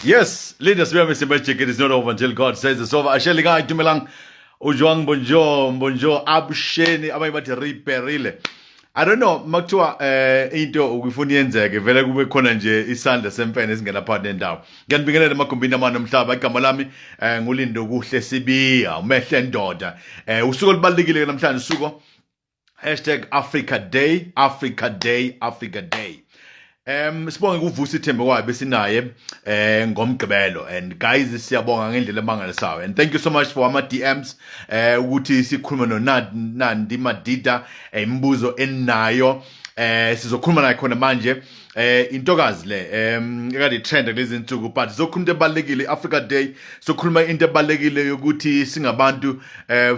Yes, leaders, we have Mr. Magic. It is not over until God says it's over. Asheli guy, Tumelang, Ujwang Bonjo, Bonjo, Absheni, Abayati Riperile. I don't know, Maktua, into ukufunienzeke vele kube khona nje isandla semfene esingena partner ndawo. Ngiyanibingelela amagumbini amane omhlaba igama lami ngulindo kuhle Sibiya, umehle ndoda. Usuku olubalekile namhlanje usuku #Africa Day, Africa Day, Africa Day. Sibonge kuvusa ithembe kwayo besinaye ngomgqibelo, and guys siyabonga ngendlela emangalisayo, and thank you so much for ama DMs ukuthi sikhuluma no Nandi Madida imibuzo enayo sizokhuluma naye khona manje intokazi le ekade trend kulezi insuku, but sizokhuluma into ebalekile Africa Day, sokhuluma into ebalekile yokuthi singabantu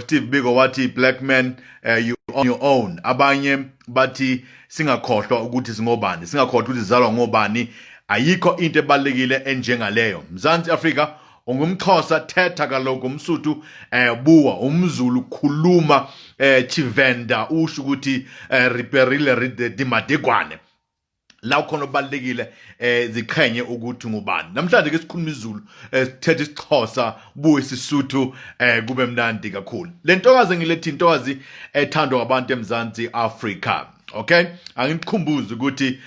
Steve Biko wathi black man you on your own, abanye bathi singakhohlwa ukuthi singobani, singakhohlwa ukuthi sizalwa ngobani. Ayikho into ebalekile enjengaleyo. Mzansi Africa ungumXhosa thetha kaloku, umSuthu buwa, umZulu khuluma, Chivenda usho ukuthi riperile dimadegwane. La khona obalekile ziqhenye ukuthi ngubani. Namhlanje ke sikhuluma isiZulu, sithetha isiXhosa, buwe isisuthu kube mnandi kakhulu. Le ntokazi ngilethi intokazi ethandwa abantu eMzansi Africa. Okay, angikukhumbuze ukuthi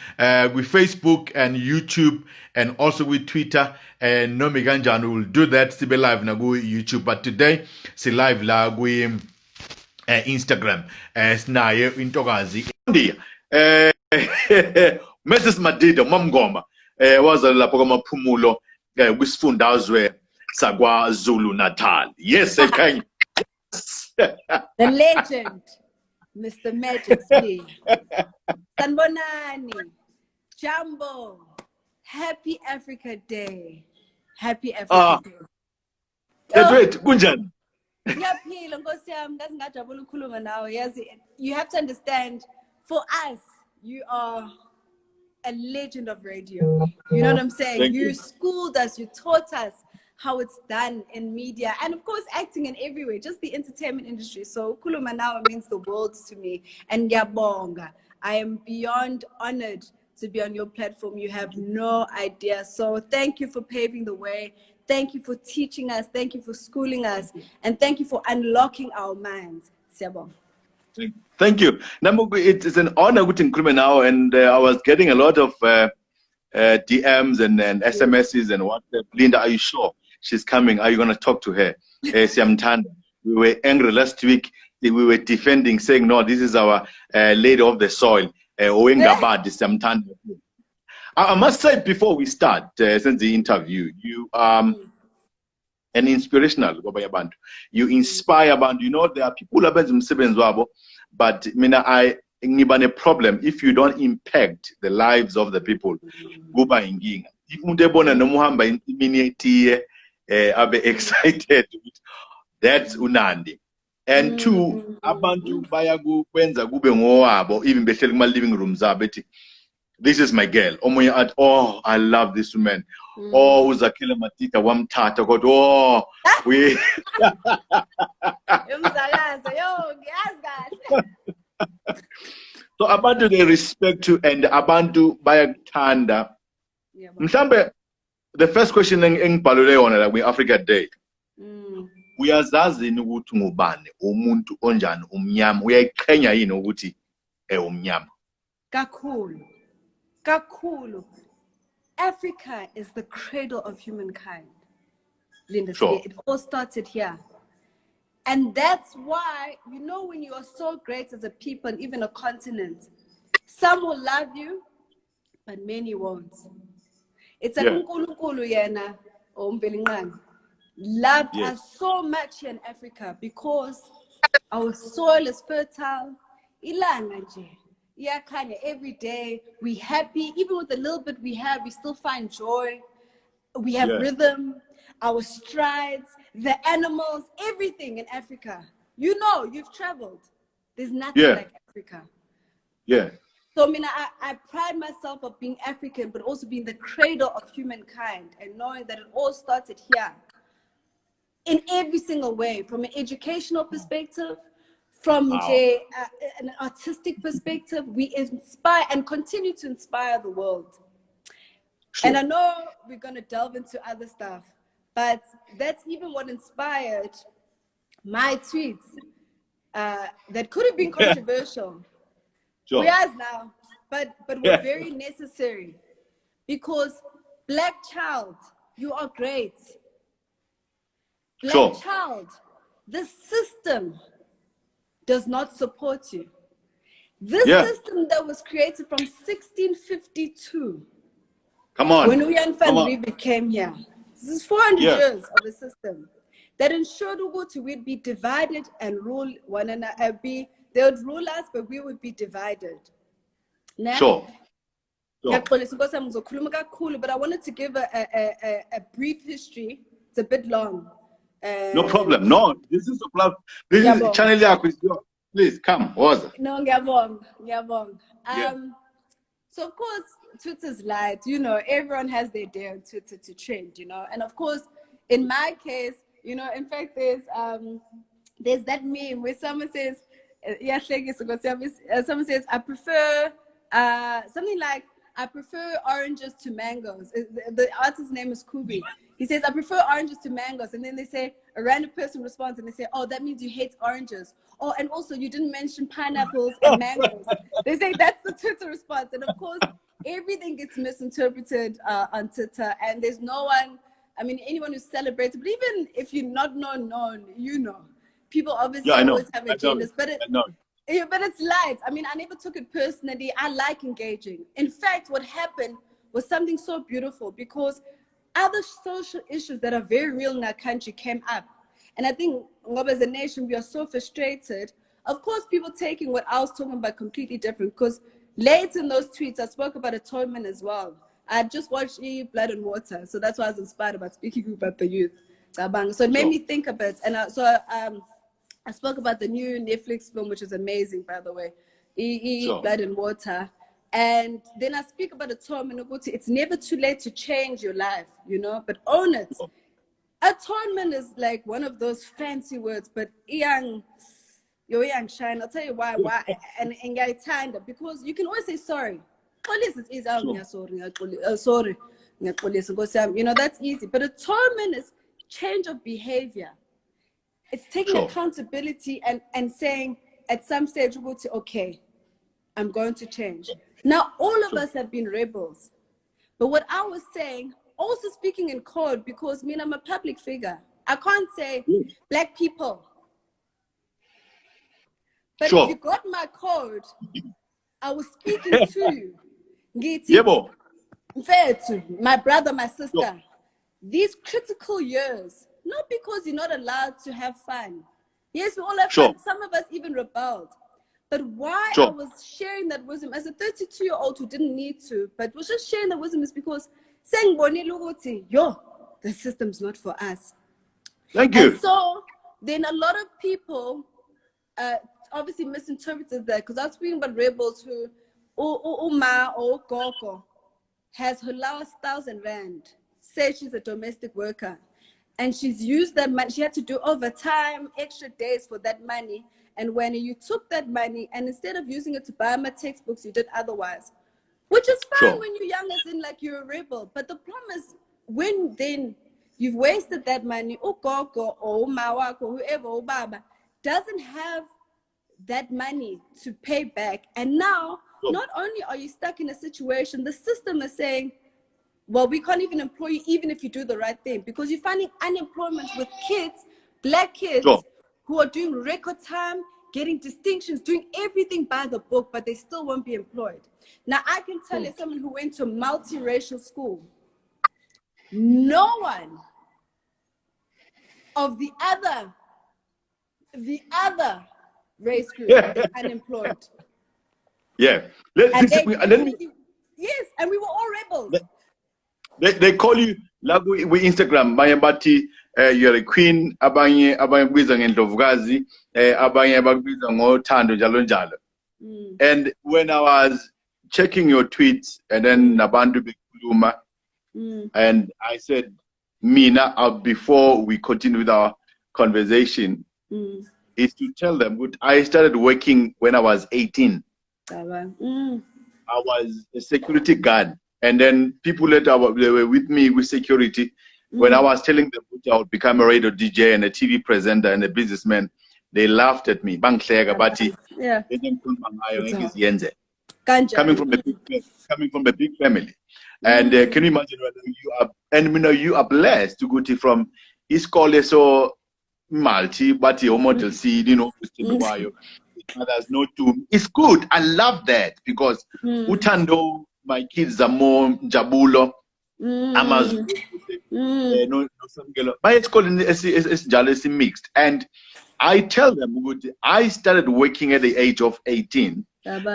Facebook and YouTube and also with Twitter and noma kanjani, we'll do that sibe live na ku YouTube, but today si live la ku Instagram sinaye intokazi Nandi Mrs Madida Mamngoma wazala lapho kwamaphumulo kwisifundazwe sakwa Zulu Natal. Yes, ekhanya. The legend, Mr. Majesty. Sanbonani, Jumbo, Happy Africa Day. Happy Africa Day. That's right, kunjani? Ngiyaphila Nkosi yami, ngazi ngajabula ukukhuluma nawe. Yazi, you have to understand, for us, you are a legend of radio. You know what I'm saying? You schooled us, you taught us how it's done in media, and of course acting in every way, just the entertainment industry. So Kuluma now means the world to me. And Yabonga, I am beyond honored to be on your platform. You have no idea. So thank you for paving the way. Thank you for teaching us. Thank you for schooling us. And thank you for unlocking our minds. Siyabonga. Thank you. Namugu, it's an honor to include now, and I was getting a lot of DMs and SMSs and WhatsApp. Linda, are you sure she's coming? Are you going to talk to her? We were angry last week. We were defending, saying, no, this is our lady of the soil. I must say before we start, since the interview, you an inspirational. You inspire bantu. You know, there are people who are but I ngiba a problem if you don't impact the lives of the people. Kuba inkinga. If mudebona nomuhamba imini abe excited. That's unandi. And two, abantu bayakwenza kube ngowabo, even behleli kuma living rooms zabo ethi this is my girl. Oh, I love this woman. Oh, uzakhele Madida wamthatha kodwa oh we So abantu they respect you and abantu bayakuthanda. Mhlambe the first question engibhalule yona la kwi Africa Day. Uyazazi ukuthi ngubani umuntu onjani umnyama, uyayiqhenya yini ukuthi umnyama? Kakhulu. Kakhulu. Africa is the cradle of humankind. Linda, sure. It all started here. And that's why, you know, when you are so great as a people and even a continent, some will love you, but many won't. It's a uNkulunkulu yena ombelingqanga loved us so much here in Africa because our soil is fertile. Ilanga nje. Iyakhanya every day. We happy. Even with the little bit we have, we still find joy. We have rhythm, our strides, the animals, everything in Africa. You know, you've traveled. There's nothing like Africa. Yeah. So I pride myself of being African, but also being the cradle of humankind and knowing that it all started here. In every single way, from an educational perspective, from an artistic perspective, we inspire and continue to inspire the world. Sure. And I know we're going to delve into other stuff, but that's even what inspired my tweets that could have been controversial. Sure. We are now, but were very necessary, because Black child, you are great. Black child, the system does not support you. This system that was created from 1652. Come on. When Uyan van Riebeeck came here, this is 400 years of a system that ensured Ubuntu would be divided and rule one another. They would rule us, but we would be divided. Sure. But I wanted to give a brief history. It's a bit long. No problem. No, this is this is channel Yakwi. Please come. No, ngiyabonga. So of course, Twitter's light. You know, everyone has their day on Twitter to trend. You know, and of course, in my case, you know, in fact, there's that meme where someone says, someone says, I prefer something like, I prefer oranges to mangoes. The artist's name is Kubi. He says, I prefer oranges to mangoes. And then they say, a random person responds and they say, oh, that means you hate oranges. Oh, and also you didn't mention pineapples and mangoes. They say that's the Twitter response. And of course, everything gets misinterpreted on Twitter. And there's no one, I mean, anyone who celebrates, but even if you're not known, you know. People obviously always have agendas. But it's light. I mean, I never took it personally. I like engaging. In fact, what happened was something so beautiful, because other social issues that are very real in our country came up. And I think as a nation, we are so frustrated. Of course, people taking what I was talking about completely different, because late in those tweets, I spoke about atonement as well. I just watched Blood and Water. So that's why I was inspired about speaking about the youth. So it made me think a bit. And I spoke about the new Netflix film, which is amazing, by the way, Blood and Water. And then I speak about atonement. It's never too late to change your life, you know, but own it. Atonement is like one of those fancy words, but young shine. I'll tell you why. And because you can always say sorry. Sorry. You know, that's easy. But atonement is change of behavior. It's taking accountability and saying at some stage, we'll say, okay, I'm going to change. Now, all of us have been rebels. But what I was saying, also speaking in code, because I'm a public figure. I can't say Black people. But if you got my code, I was speaking to you. My brother, my sister. These critical years, not because you're not allowed to have fun. Yes, we all have fun. Some of us even rebelled. But why I was sharing that wisdom as a 32-year-old who didn't need to, but was just sharing the wisdom, is because saying, the system's not for us. Thank you. And so then a lot of people obviously misinterpreted that, because I was speaking about rebels who, Uma or Gogo has her last 1,000 rand, says she's a domestic worker. And she's used that money. She had to do overtime, extra days for that money. And when you took that money and instead of using it to buy my textbooks, you did otherwise, which is fine when you're young, as in like you're a rebel. But the problem is when then you've wasted that money, Gogo or Mawako, whoever, or Baba, doesn't have that money to pay back. And now, not only are you stuck in a situation, the system is saying, well, we can't even employ you even if you do the right thing, because you're finding unemployment with kids, Black kids, who are doing record time, getting distinctions, doing everything by the book, but they still won't be employed. Now, I can tell you, someone who went to a multiracial school, no one of the other race group is unemployed. Yes, and we were all rebels. They call you, like we Instagram, Mayabati, you're a queen, abanye Bizang and Dovgazi, abanye Bizang Tando Jalonjalo. And when I was checking your tweets, and then Nabandu Bikuluma, and I said, Mina, before we continue with our conversation, is to tell them, I started working when I was 18. I was a security guard. And then people that they were with me with security, when I was telling them I would become a radio DJ and a TV presenter and a businessman, they laughed at me. Yeah. Coming from a big family. And can you imagine whether you are, and you know, you are blessed to go to from East College or Malti, but your model seed, you know, there's no tomb. It's good. I love that because Utando, my kids are more Jabulo. Amazon, no, but it's called it's jealousy mixed. And I tell them, I started working at the age of 18,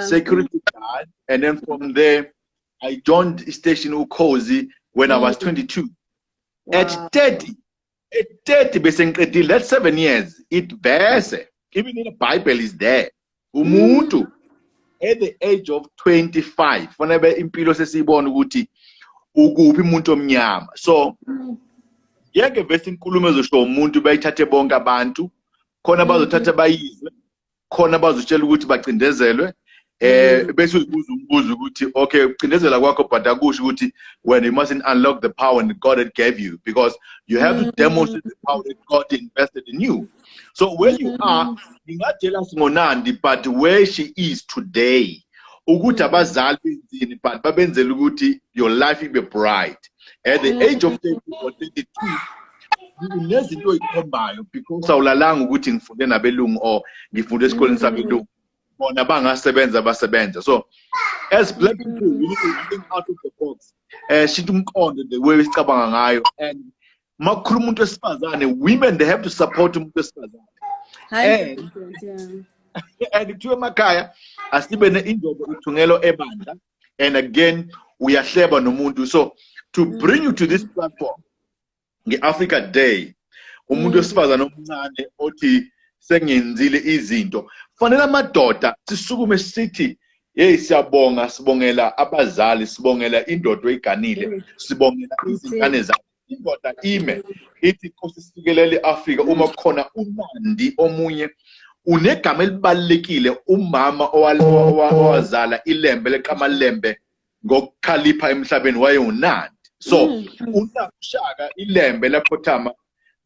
security guard, and then from there, I joined Station Ukozi when I was 22. Wow. At 30, basically, that's 7 years. It bears. Even in the Bible is there. Umuntu at the age of 25, whenever impilo sesibona ukuthi ukuphi umuntu omnyama. So yeke bese inkulumo ezosho umuntu bayithathe bonke abantu khona bazothatha bayizwe khona bazotshela ukuthi bacindezelwe bese uzibuza umbuzo ukuthi okay ucindezela kwakho but akusho ukuthi when you mustn't unlock the power that God had gave you because you have to demonstrate the power that God invested in you. So where you are ngingajealous ngoNandi but where she is today ukuthi abazali benzini but babenzela ukuthi your life will be bright at the age of 30 or 32 unezinto ikhombayo because awulalanga ukuthi ngifunde nabelungu or ngifunde esikoleni sabelungu bona bangasebenza basebenza. So as black people we need to think out of the box shithi umqondo the way sicabanga ngayo and makhuluma umuntu wesifazane women they have to support umuntu wesifazane and kuthiwa emakhaya asibe indoda ithungelo ebandla and again uyahleba nomuntu. So to bring you to this platform nge-Africa Day umuntu wesifazane omncane othi sengenzile izinto fanele amadoda sisukume sithi hey siyabonga sibongela abazali sibongela indoda oyiganile sibongela izingane zakhe indoda ime ithi inkosi sikelele Africa uma khona uNandi omunye unegama elibalekile umama owazala ilembe leqamalembe ngokukhalipha emhlabeni waye uNandi. So uNakushaka ilembe laphothama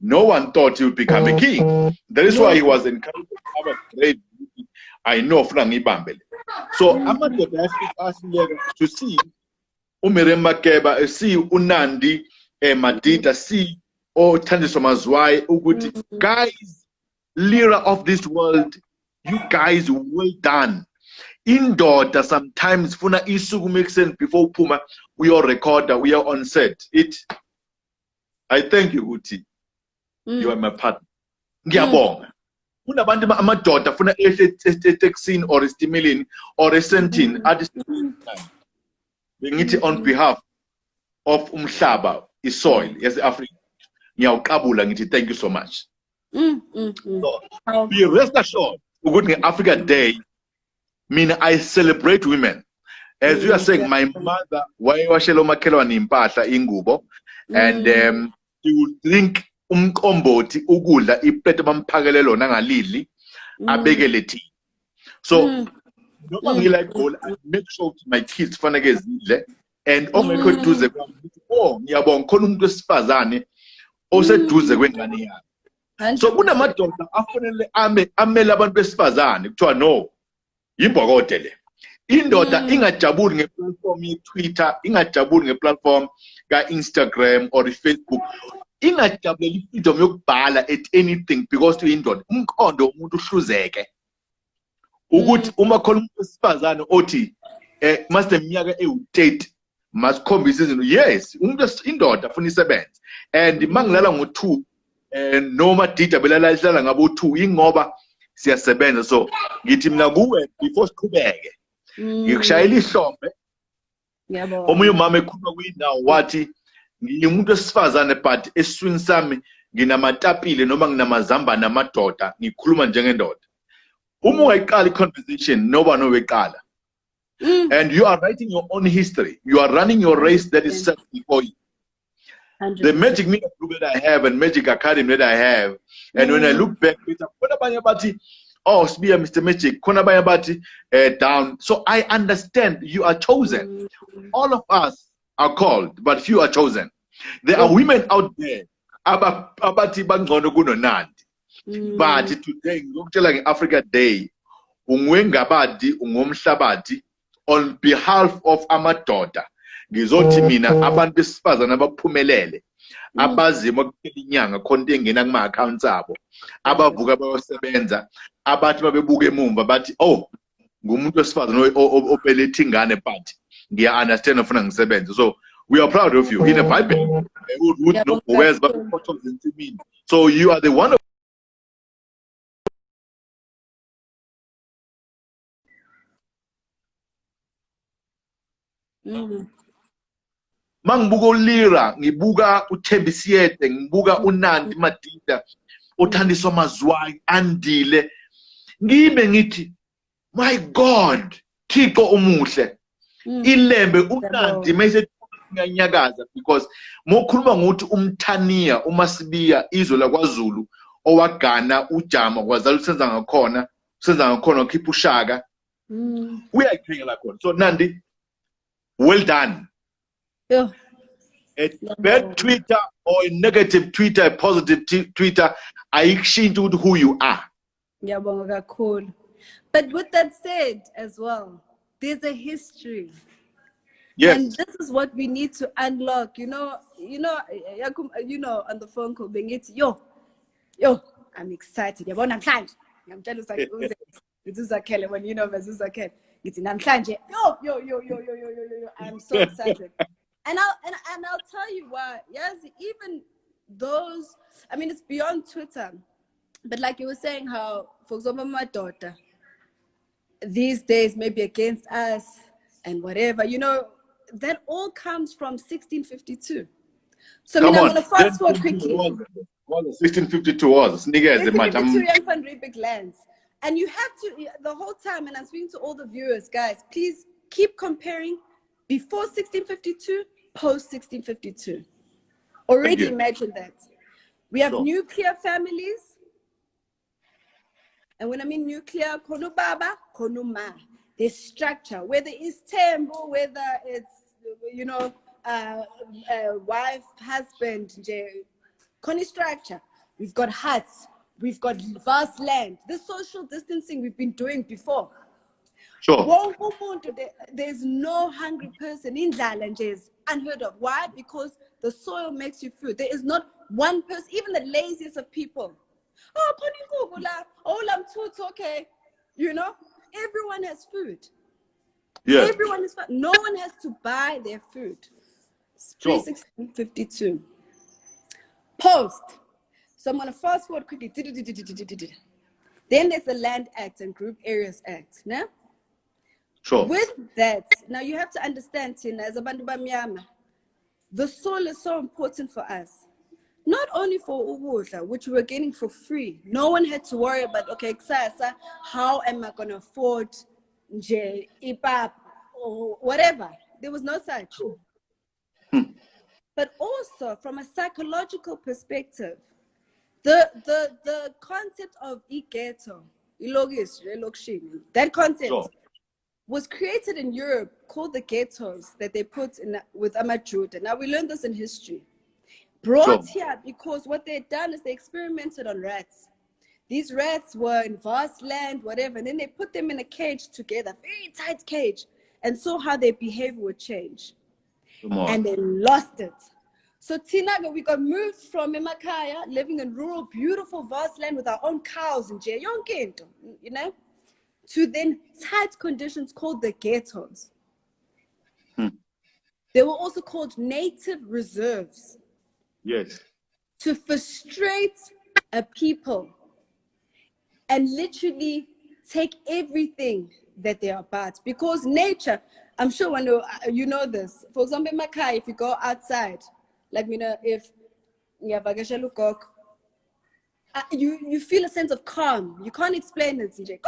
no one thought he would become a king. That is why he was encouraged to have a great beauty. I know from Ibambele. So amadoda asileka to see uMiriam Makeba see uNandi Madida see Thandiswa Mazwai ukuthi guys leader of this world you guys well done. Indoda sometimes funa isuku make sense before Puma we are recorder we are on set it. I thank you Uti. You are my partner. Ngiyabonga. Kunabantu amadoda funa eteksini or estimulini or esentini at the same time. Bengithi on behalf of umhlaba isoil yes Africa. Ngiyawuqabula ngithi thank you so much. So be rest assured ukuthi nge-Africa Day mina I celebrate women. As you are saying my mother wayewashela umakhelwane impahla ingubo and you would think umqombothi ukudla iplate bamphakele lona ngalili abekele thi. So noma ngila goal I make sure to my kids faneke zidle and ongekho eduze kwami oh ngiyabonga khona umuntu wesifazane oseduze kwengane yakhe. So kunamadoda afanele amele abantu besifazane kuthiwa no yimbokode le indoda ingajabuli ngeplatform ye-Twitter ingajabuli ngeplatform ka-Instagram or Facebook ingajabuleli ifreedom yokubhala at anything because to indoda umqondo umuntu uhluzeke ukuthi uma khona umuntu wesifazane othi must eminyaka ewu-30 masikhombisa izinto yes umuntu indoda afuna isebenze and mangilala ngo-2 noma Madida belala ngabo-2 ingoba siyasebenza. So ngithi mina kuwe before siqhubeke ngikushayela ihlombe omunye umama ekhuluma kuyindawo wathi ngimuntu wesifazane but esiswini sami nginamatapile noma nginamazambane amadoda ngikhuluma njengendoda uma ungayiqala i-conversation noba noweqala and you are writing your own history you are running your race that is set before you. 100%. The Magic Media Group that I have and Magic Academy that I have, and when I look back, oh, Sibiya, Mr. Magic, down. So I understand you are chosen. All of us are called, but few are chosen. There are women out there abathi bangcono kuno Nandi. But today, ngokutshela nge-Africa Day, ungwengabadi ungomhlabathi on behalf of amadoda. Ngizothi mina abantu besifazana abaphumelele abazima ukuphela inyanga khona into engena kuma-accounts abo, abavuka bayosebenza, abathi babebuka emumva bathi oh ngumuntu wesifazane obelethe ingane but ngiya-understand ofuna ngisebenze. So we are proud of you. In the Bible, so you are the one of mangibuka uLira, ngibuka uThembisiyede, ngibuka uNandi Madida, uThandiswa Mazwai, Andile, ngibe ngithi my God, Thixo umuhle. Ilembe uNandi mase ngiyanyakaza because mokhuluma ngokuthi umthaniya uMasibiya izwe lakwaZulu owagana ujama kwazala usenza ngakhona ukhipha ushaka uyayiphengela khona. So Nandi, well done. Yeah. A bad Twitter or a negative Twitter, a positive Twitter, ayikushintsha ukuthi who you are. Ngiyabonga kakhulu. But with that said as well, there's a history. Yes. And this is what we need to unlock. You know, on the phone call, being it's yo, I'm excited. I'm trying. I'm telling you, like, when you know Mazuza Kelly, it's in namhlanje. Yo. I'm so excited. And I'll tell you why. Yes, even those, I mean, it's beyond Twitter. But like you were saying, how, for example, my daughter, these days maybe against us and whatever, you know, that all comes from 1652. So I'm going to fast forward quickly. What 1652 was? 1652 big lands. And you have to, the whole time, and I'm speaking to all the viewers, guys, please keep comparing before 1652, post 1652. Already imagine that. We have nuclear families. And when I mean nuclear, kono baba, kono ma. There's structure, whether it's temple, whether it's, you know, wife, husband, koni structure. We've got huts, we've got vast land. The social distancing we've been doing before. Sure. There's no hungry person in Zalanges, unheard of. Why? Because the soil makes you food. There is not one person, even the laziest of people. Oh, I'm too okay. You know, everyone has food. Yeah. Everyone is fine. No one has to buy their food. Pre 1652. Post. So I'm going to fast forward quickly. Then there's the Land Act and Group Areas Act. Now, sure. With that, now you have to understand, Tina, as a bantu bamnyama, the soil is so important for us. Not only for ukudla, which we were getting for free. No one had to worry about, okay, kusasa, how am I going to afford ipap or whatever. There was no such. But also from a psychological perspective, the concept of ghetto, that concept was created in Europe, called the ghettos that they put in with Amajuda. Now we learned this in history. Brought here because what they'd done is they experimented on rats. These rats were in vast land, whatever, and then they put them in a cage together, very tight cage, and saw how their behavior would change. And they lost it. So Tinaga, we got moved from Emakaya, living in rural, beautiful, vast land with our own cows and you know, to then tight conditions called the ghettos. They were also called native reserves. Yes. To frustrate a people and literally take everything that they are about. Because nature, I'm sure when you know this. For example, in Makai, if you go outside, like you know, if you feel a sense of calm. You can't explain it, CJ.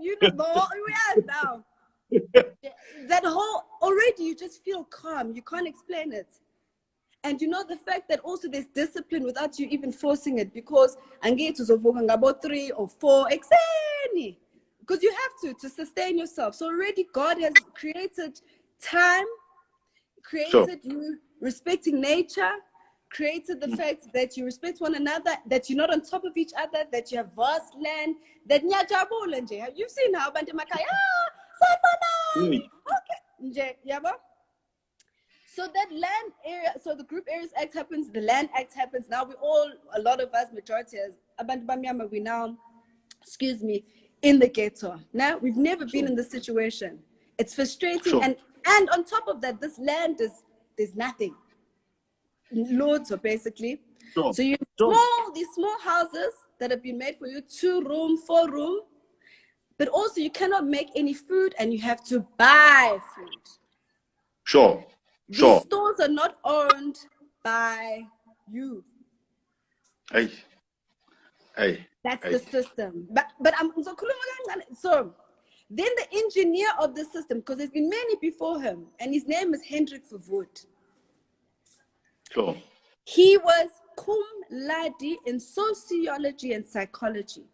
You know the whole we are now. That whole already you just feel calm. You can't explain it. And you know the fact that also there's discipline without you even forcing it, because angeke uzovuka about 3 or 4 exeni, because you have to sustain yourself. So already God has created time, Sure. created you respecting nature, created the fact that you respect one another, that you're not on top of each other, that you have vast land, that nyajabula nje. You've seen how bantu makaya, Mm. okay, nje, yabo. So that land area, so the Group Areas Act happens, the Land Act happens. Now we all, a lot of us, majority as abantu bamnyama, we now, excuse me, in the ghetto. Now we've never been in this situation. It's frustrating, Sure. and on top of that, this land there's nothing. Loads of basically. Sure. So you Sure. these small houses that have been made for you, 2-room, 4-room, but also you cannot make any food and you have to buy food. Sure. These Sure. stores are not owned by you. Hey. Hey. That's Hey. the system. But I'm so then the engineer of the system, because there's been many before him, and his name is Hendrik Verwoerd. Sure. He was cum laude in sociology and psychology.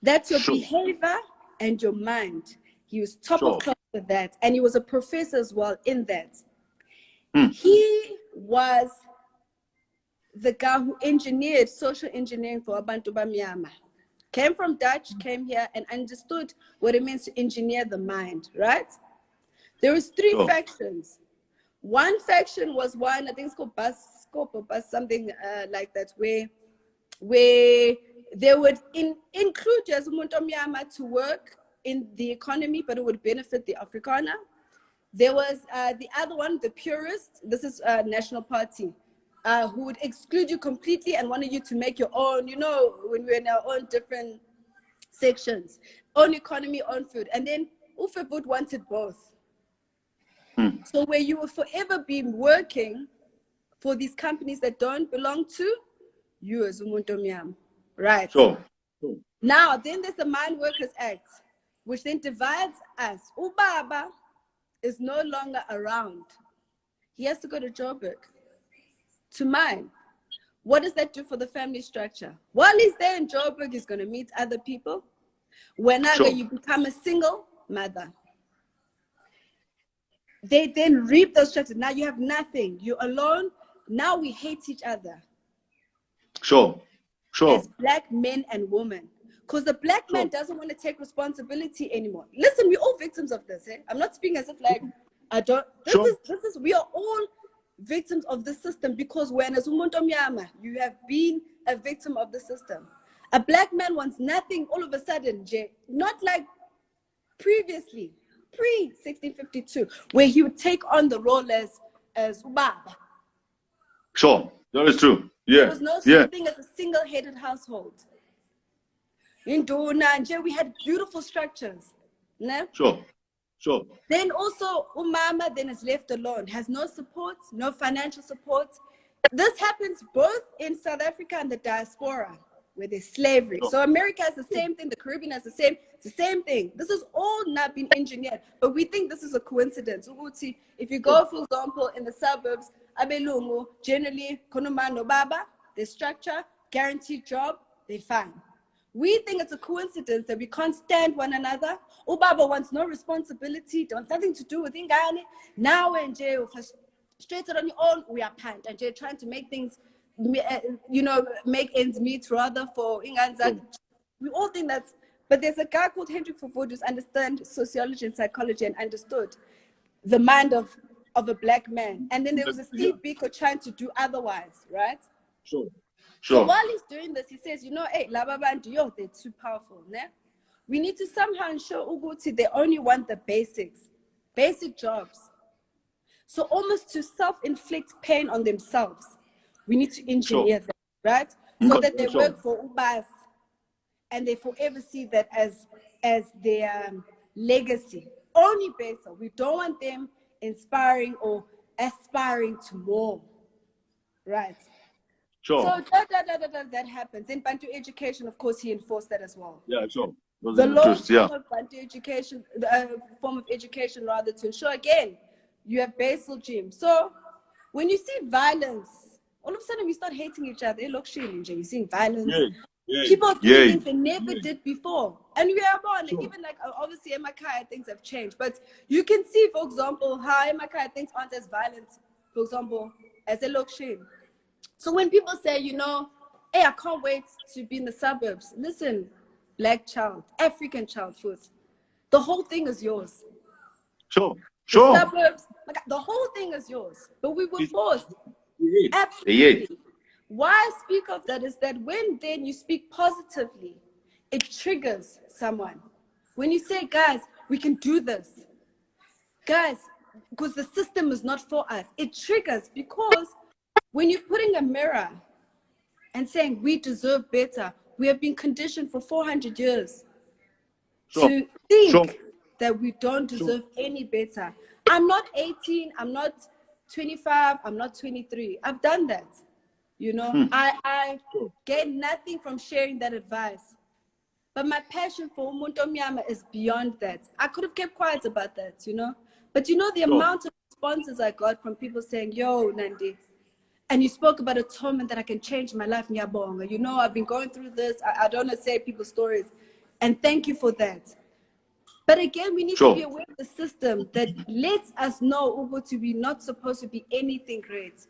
That's your Sure. behavior and your mind. He was top Sure. of class with that, and he was a professor as well in that. Mm. He was the guy who engineered social engineering for Abantu Bamnyama. Came from Dutch, came here and understood what it means to engineer the mind, right? There was 3 Sure. factions. One faction was one, I think it's called Scope or Bus, something like that, where they would include umuntu omnyama to work in the economy, but it would benefit the Afrikaner. There was the other one, the purists. This is National Party, who would exclude you completely and wanted you to make your own, you know, when we're in our own different sections, own economy, own food. And then Ufebut wanted both. So where you will forever be working for these companies that don't belong to you as umuntu omnyama, right? Sure. Now, then there's the Mine Workers Act, which then divides us. Ubaba is no longer around. He has to go to Joburg to mine. What does that do for the family structure? While he's there in Joburg, he's going to meet other people. Whenever you become a single mother, they then reap those structures. Now you have nothing. You're alone. Now we hate each other. Sure. Sure. As black men and women. Because the black man doesn't want to take responsibility anymore. Listen, we're all victims of this. I'm not speaking as if like I don't. This is we are all victims of the system, because when as umuntu omnyama, you have been a victim of the system. A black man wants nothing all of a sudden, not like previously, pre-1652, where he would take on the role as ubaba. Sure. That is true. Yeah. There was no such thing as a single-headed household. In Duna, we had beautiful structures. No? Sure. Sure. Then also, umama then is left alone, has no support, no financial support. This happens both in South Africa and the diaspora, where there's slavery. Sure. So America has the same thing, the Caribbean has it's the same thing. This is all not been engineered, but we think this is a coincidence. If you go, for example, in the suburbs, Abelungu, generally, Konumano Baba, the structure, guaranteed job, they're fine. We think it's a coincidence that we can't stand one another. Ubaba wants no responsibility, wants nothing to do with Ingane. Now we're in jail, frustrated on your own, we are panned, and you're trying to make things, make ends meet rather for Inganza. We all think that's, but there's a guy called Hendrik Verwoerd who's understand sociology and psychology and understood the mind of a black man. And then there was a Steve Biko trying to do otherwise, right? Sure. So while he's doing this, he says, hey, Lababandu, they're too powerful. Ne? We need to somehow ensure Uguti, they only want the basic jobs. So almost to self-inflict pain on themselves, we need to engineer them, right? So that they work for Ubas and they forever see that as their legacy. Only basic. We don't want them inspiring or aspiring to more, right? Sure. So that happens. In Bantu education, of course, he enforced that as well. Yeah, sure. The lowest form of Bantu education, form of education, rather, to ensure, again, you have basal gym. So when you see violence, all of a sudden we start hating each other. Look, you're seeing violence. People doing things they never did before. And we are born, even like obviously Emakaya things have changed. But you can see, for example, how Emakaya things aren't as violent, for example, as a Lokshin. So when people say, you know, hey, I can't wait to be in the suburbs. Listen, black child, African child food. The whole thing is yours. Sure. The suburbs, like, the whole thing is yours. But we were forced. Absolutely. Why I speak of that is that when then you speak positively, it triggers someone. When you say, guys, we can do this. Guys, because the system is not for us. It triggers because when you're putting a mirror and saying we deserve better, we have been conditioned for 400 years to think that we don't deserve any better. I'm not 18, I'm not 25, I'm not 23. I've done that. You know, I get nothing from sharing that advice. But my passion for Umuntu Omnyama is beyond that. I could have kept quiet about that, you know. But you know the amount of responses I got from people saying, yo, Nandi, and you spoke about atonement that I can change my life, Nyabonga. You know, I've been going through this. I don't want to say people's stories. And thank you for that. But again, we need to be aware of the system that lets us know Ubutu, we're not supposed to be anything great.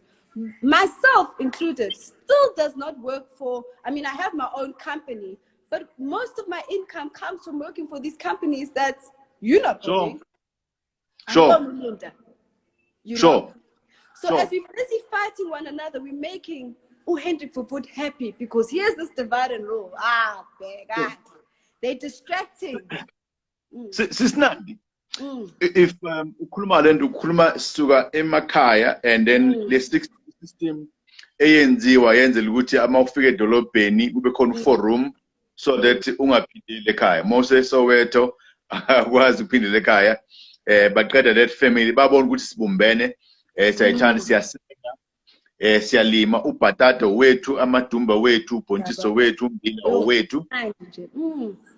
Myself included, still does not work for, I mean, I have my own company, but most of my income comes from working for these companies that you're not paying. You know? So as we're busy fighting one another, we're making Hendrik for good happy because here's this divide and rule. They're distracting. Sis Nandi, if ukhuluma suka emakhaya and then the system eyenziwa yenzela ukuthi ama ufike edolobheni kube khona 4-room so that ungaphindele ekhaya mose Soweto akwazi ukuphindela ekhaya baqeda that family babona ukuthi sibumbene sayithanda siyaseka siyalima ubhatata wethu amadumba wethu ubhontshisi wethu ummbila wethu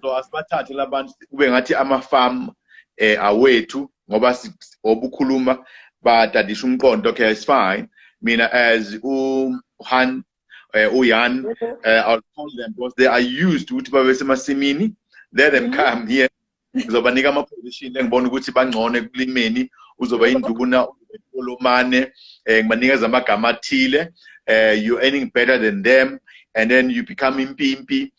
so asibathathe labantu kube ngathi ama farm awethu ngoba obukhuluma badadisha umqondo. Okay, it's fine. Mina as uyan I'll call them because they are used ukuthi babe semasimini. Let them come here. Uzobanika ama position engibona ukuthi bangcono ekulimeni uzoba induna uZolomane ngibanikeza amagama athile you earning better than them and then you become impimpi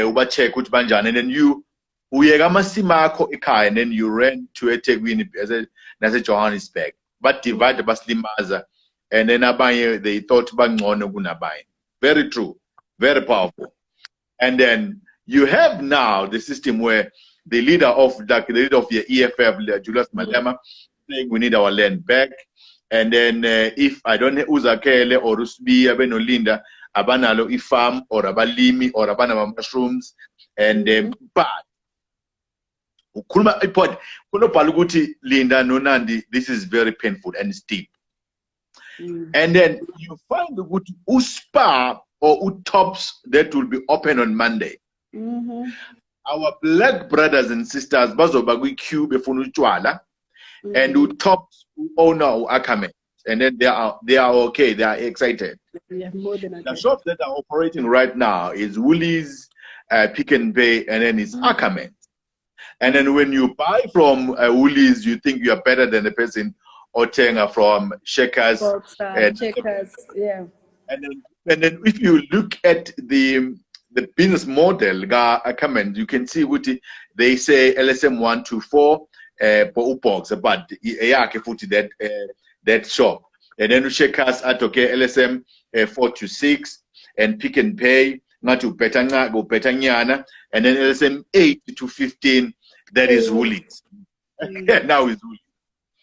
uba check ukuthi banjani and then you uyeka amasimo akho ekhaya and then you rent to eThekwini nase Johannesburg but divide baslimaza and then abanye they thought bangcono kunabanye. Very true, very powerful. And then you have now the system where the leader of your EFF, Julius Malema, saying we need our land back. And then if I don't know Uzakele or Sibiya Benolinda, abanalo ifam or abalimi or abana mushrooms and but ukhuluma ipod kunobhala ukuthi Linda no Nandi, this is very painful and steep. And then you find ukuthi uSpa or uTops that will be open on Monday. Our black brothers and sisters bazoba kwi-queue befuna utshwala and uTops owner uAkame and then they are okay, they are excited. More than the shops that are operating right now is Woolies, Pick and Pay, and then it's Akame. And then when you buy from Woolies, you think you are better than the person Otenga from Checkers. Checkers, yeah. And then if you look at the business model, you can see what they say LSM 124 box but that shop. And then Checkers at okay LSM 426 and Pick and Pay, not to Petanyana, and then LSM 8 to 15, that is Woolies. Now it's Woolies.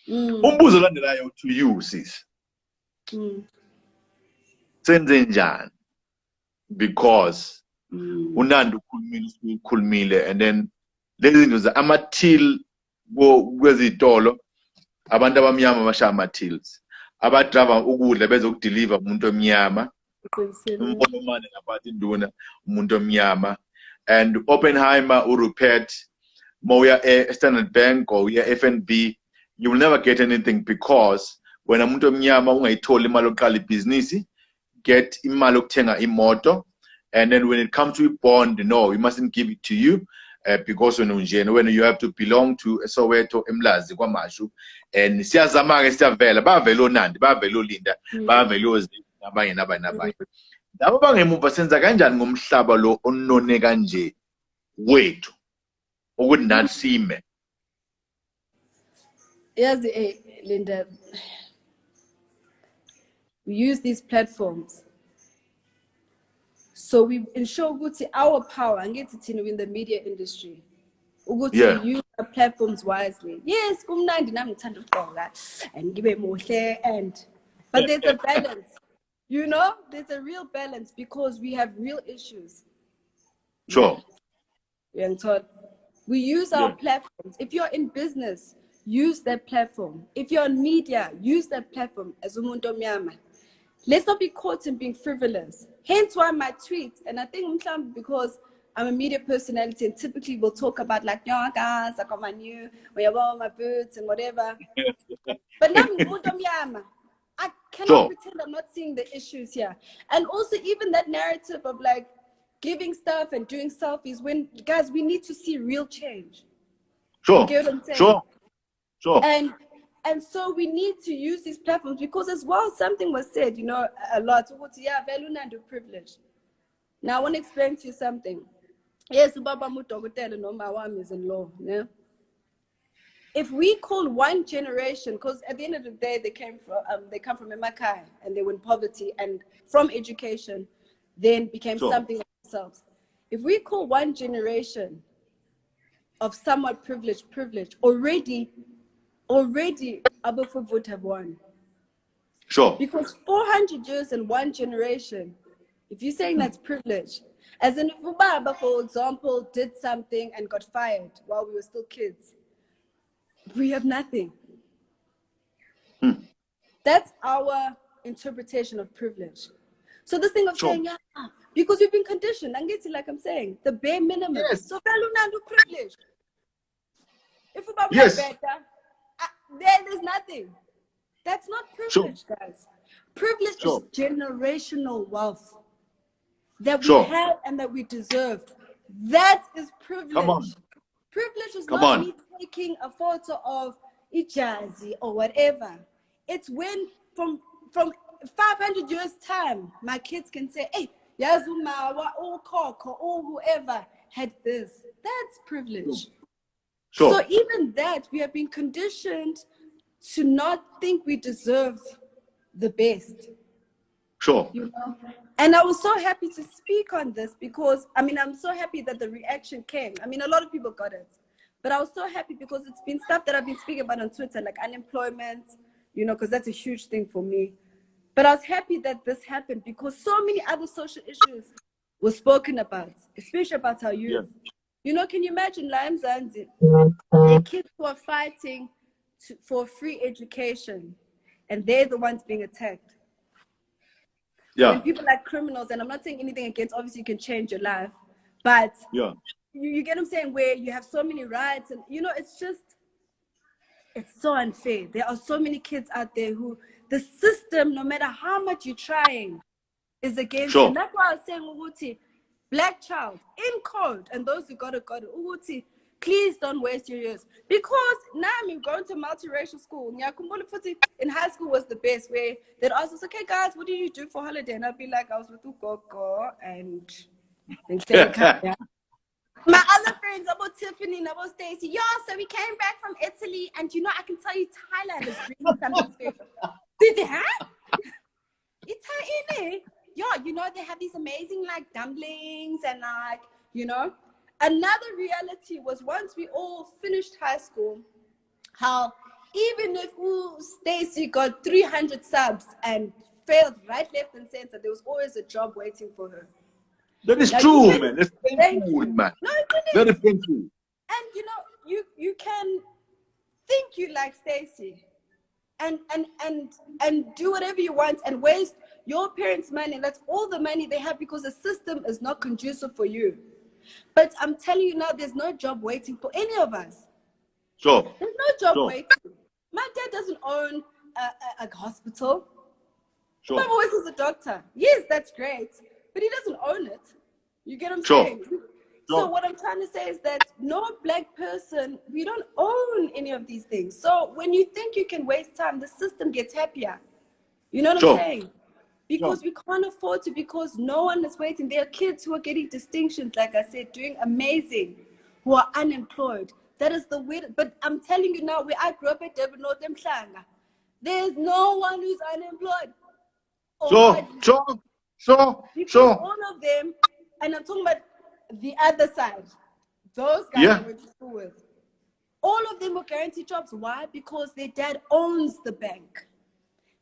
Umbuzo landelayo to you sis. Senzenjani because unandi ukhulumile and then lezi zinto za amathil kwezitolo abantu abamnyama bashaya amathils abadrava ukudla bezokudeliver umuntu omnyama uMolomane nabathi induna umuntu omnyama and Oppenheimer uRupert moya Standard Bank or ya FNB you will never get anything because when umuntu omnyama ungayitholi imali oqala ibhizinisi get imali okuthenga imoto And then when it comes to bond, no, we mustn't give it to you. Because when you have to belong to Soweto Emlazi kwamashu and siyazama ke siyavela bavela Nandi bavela Linda bavela abanye nabanye labo bangemuva senza kanjani ngomhlaba lo onone kanje wethu ukuthi nathi sime. Yes, Linda, we use these platforms so we ensure ukuthi our power angithi in the media industry ukuthi we use our platforms wisely. Yes, kumnandi nami ngithanda ukugqoka and ngibe muhle and but there's a balance. You know, there's a real balance because we have real issues. Sure. We use our platforms. If you're in business, use that platform. If you're in media, use that platform as umuntu omnyama. Let's not be caught in being frivolous. Hence why my tweets, and I think because I'm a media personality and typically we'll talk about like, yo guys, I got my new, my boots and whatever. But now I cannot pretend I'm not seeing the issues here. And also even that narrative of like giving stuff and doing selfies when guys, we need to see real change. Sure. You get what I'm saying? Sure. And so we need to use these platforms because as well, something was said, you know, a lot. Value and privilege. Now I want to explain to you something. Yes, Baba Mutogotelo no Mawam is in law. Yeah? If we call one generation, because at the end of the day, they come from Emakai and they were in poverty and from education, then became something like themselves. If we call one generation of somewhat privilege, already Abufu would have won. Sure. Because 400 years in one generation, if you're saying that's privilege, as in if Ubaba, for example, did something and got fired while we were still kids, we have nothing. That's our interpretation of privilege. So this thing of saying, because we've been conditioned, and get it like I'm saying, the bare minimum. Yes. So privilege. If Ubaba had better, there's nothing. That's not privilege, guys. Privilege is generational wealth that we have and that we deserve. That is privilege. Come on. Privilege is not me taking a photo of Ijazi or whatever. It's when from 500 years time, my kids can say, hey, Yazuma, or Koko, or whoever had this. That's privilege. Sure. So even that, we have been conditioned to not think we deserve the best. Sure. You know? And I was so happy to speak on this because, I mean, I'm so happy that the reaction came. I mean, a lot of people got it. But I was so happy because it's been stuff that I've been speaking about on Twitter, like unemployment, you know, because that's a huge thing for me. But I was happy that this happened because so many other social issues were spoken about, especially about our youth. You know, can you imagine Lions Zanzi? The kids who are fighting for free education, and they're the ones being attacked. When people are criminals, and I'm not saying anything against, obviously you can change your life, but you get what I'm saying, where you have so many rights, and you know, it's so unfair. There are so many kids out there who the system, no matter how much you're trying, is against you. And that's why I was saying, Uguti, black child in code, and those who got it, Uguti, please don't waste your years. Because now I'm going to multiracial school. In high school was the best, where they'd ask us, okay, guys, what did you do for holiday? And I'd be like, I was with Ukoko and my other friends, about Tiffany and about Stacy, so we came back from Italy, and you know, I can tell you Thailand is really something special. Did they have? Italy, you know, they have these amazing like dumplings and like, you know. Another reality was once we all finished high school, how even if Stacy got 300 subs and failed right, left, and center, there was always a job waiting for her. That is true, man. That's painful, man. No, it is. That is painful. And you know, you can think you like Stacy and do whatever you want and waste your parents' money. That's all the money they have because the system is not conducive for you. But I'm telling you now, there's no job waiting for any of us. Sure. There's no job waiting. My dad doesn't own a hospital. Sure. My voice is a doctor. Yes, that's great. But he doesn't own it. You get what I'm Sure. saying? So what I'm trying to say is that no black person, we don't own any of these things. So when you think you can waste time, the system gets happier. You know what I'm saying? Because we can't afford to, because no one is waiting. There are kids who are getting distinctions, like I said, doing amazing, who are unemployed. That is the weird. But I'm telling you now, where I grew up at Durban, North Mhlanga, there's no one who's unemployed. Because all of them, and I'm talking about the other side, those guys I went to school with, all of them were guaranteed jobs. Why? Because their dad owns the bank.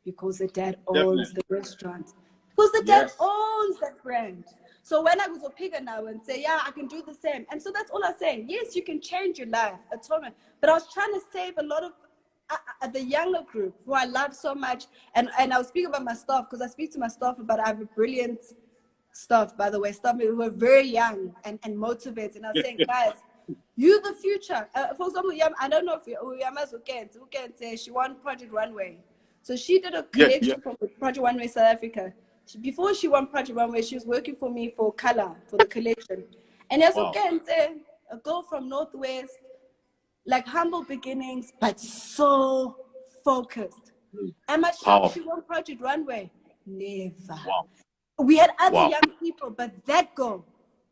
Because the dad owns the restaurant. Because the dad owns that brand. So when I was a pigger now and say, yeah, I can do the same. And so that's all I'm saying. Yes, you can change your life, atonement. But I was trying to save a lot of the younger group who I love so much. And I'll speak about my staff, because I speak to my staff about, I have a brilliant staff, by the way, staff who are very young and motivated. And I was saying, guys, you the future. For example, I don't know if Yama's who can say she won Project Runway. So she did a collection from Project Runway South Africa. Before she won Project Runway, she was working for me for color, for the collection. And as you can say, a girl from Northwest, like humble beginnings, but so focused. Am I shocked she won Project Runway? Never. We had other young people, but that girl,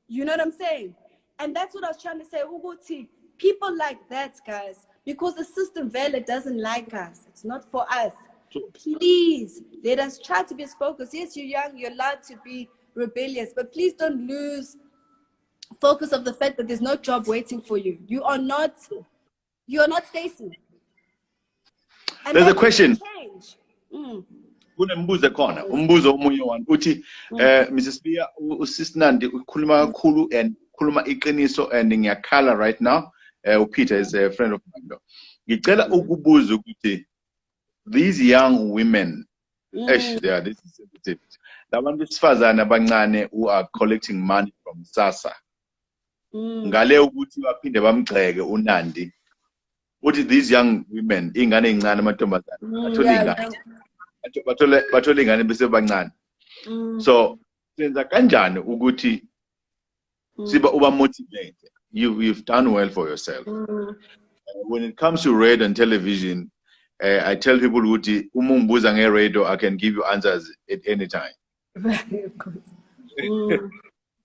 you know what I'm saying? And that's what I was trying to say, Uguti, people like that, guys, because the system valid doesn't like us. It's not for us. Please, let us try to be as focused. Yes, you're young, you're allowed to be rebellious, but please don't lose focus of the fact that there's no job waiting for you. You are not Stacy. There's a question. Change. Kunembuzo khona, umbuzo omunye wami uthi Mrs. Sibiya, uSis Nandi ukhuluma kakhulu and ukhuluma iqiniso and ngiyakhala right now. Peter is a friend of mine. Ngicela ukubuza ukuthi these young women, this is sensitive. Labantu besifazana abancane who are collecting money from SASSA. Ngale ukuthi baphinde bamgxeke uNandi. Uthi these young women, ingane ezincane amantombazana, bathole ingane bese bancane. So senza kanjani ukuthi siba uba motivate? You've done well for yourself. When it comes to radio and television, I tell people ukuthi uma ungibuza nge-radio, I can give you answers at any time. Of course.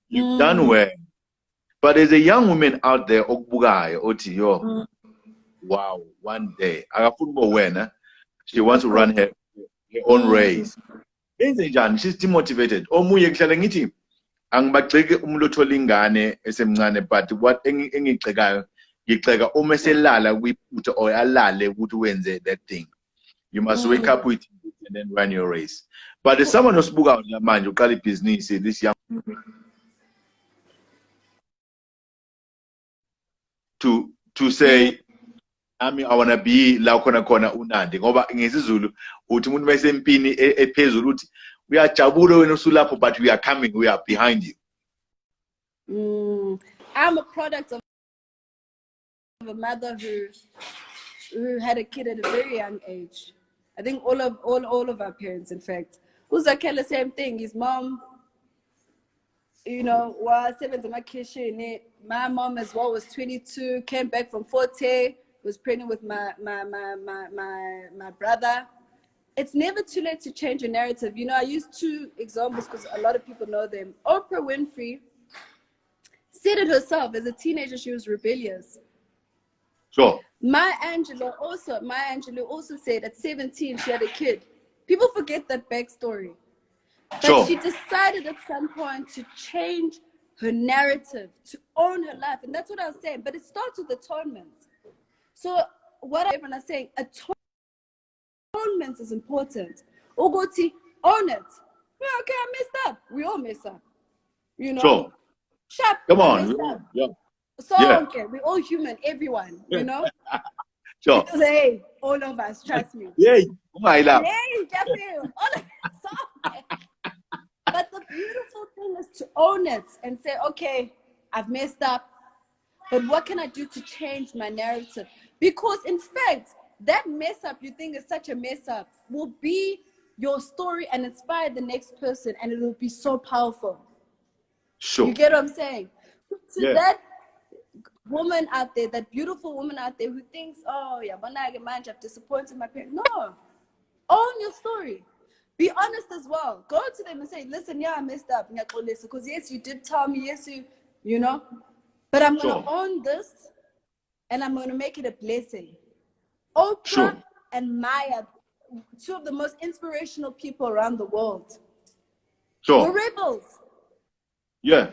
You've done well. But there's a young woman out there okubukayo othi yo, wow, one day she wants to run her own race. She's demotivated. Omunye kuhlala ngithi angibagxeki umuntu othola ingane esemncane, but what engigxekayo ngigxeka uma selala kwiphutha or alale ukuthi wenze that thing. You must wake up with it and then run your race. But if someone osibukayo manje uqala ibhizinisi, this young to say I want to be la khona uNandi ngoba ngesizulu uthi umuntu mayesempini ephezulu uthi uyajabula wena usulapho, but we are coming, we are behind you. I'm a product of a mother who had a kid at a very young age. I think all of our parents, in fact. Uzakela, the same thing. His mom, was 7 in my kitchen. My mom as well was 22, came back from Forte, was pregnant with my brother. It's never too late to change your narrative. I use 2 examples because a lot of people know them. Oprah Winfrey said it herself. As a teenager, she was rebellious. Sure. Maya Angelou also said at 17 she had a kid. People forget that backstory. But she decided at some point to change her narrative, to own her life. And that's what I was saying. But it starts with atonement. So what I'm saying, atonement is important. Ogoti, own it. Yeah, okay, I messed up. We all mess up. Sure. Sharp, come on. So okay, we're all human, everyone, Sure. Hey, all of us, trust me. Yay. I love. Hey, Jeffrey, all of us. But the beautiful thing is to own it and say, okay, I've messed up, but what can I do to change my narrative? Because in fact, that mess up you think is such a mess up will be your story and inspire the next person, and it will be so powerful. Sure. You get what I'm saying? To Yeah. that woman out there, that beautiful woman out there who thinks, oh, yeah, I've disappointed my parents. No. Own your story. Be honest as well. Go to them and say, listen, yeah, I messed up. Because yes, you did tell me, yes, you know, but I'm going to own this and I'm going to make it a blessing. Oprah and Maya, two of the most inspirational people around the world, were rebels. Yeah.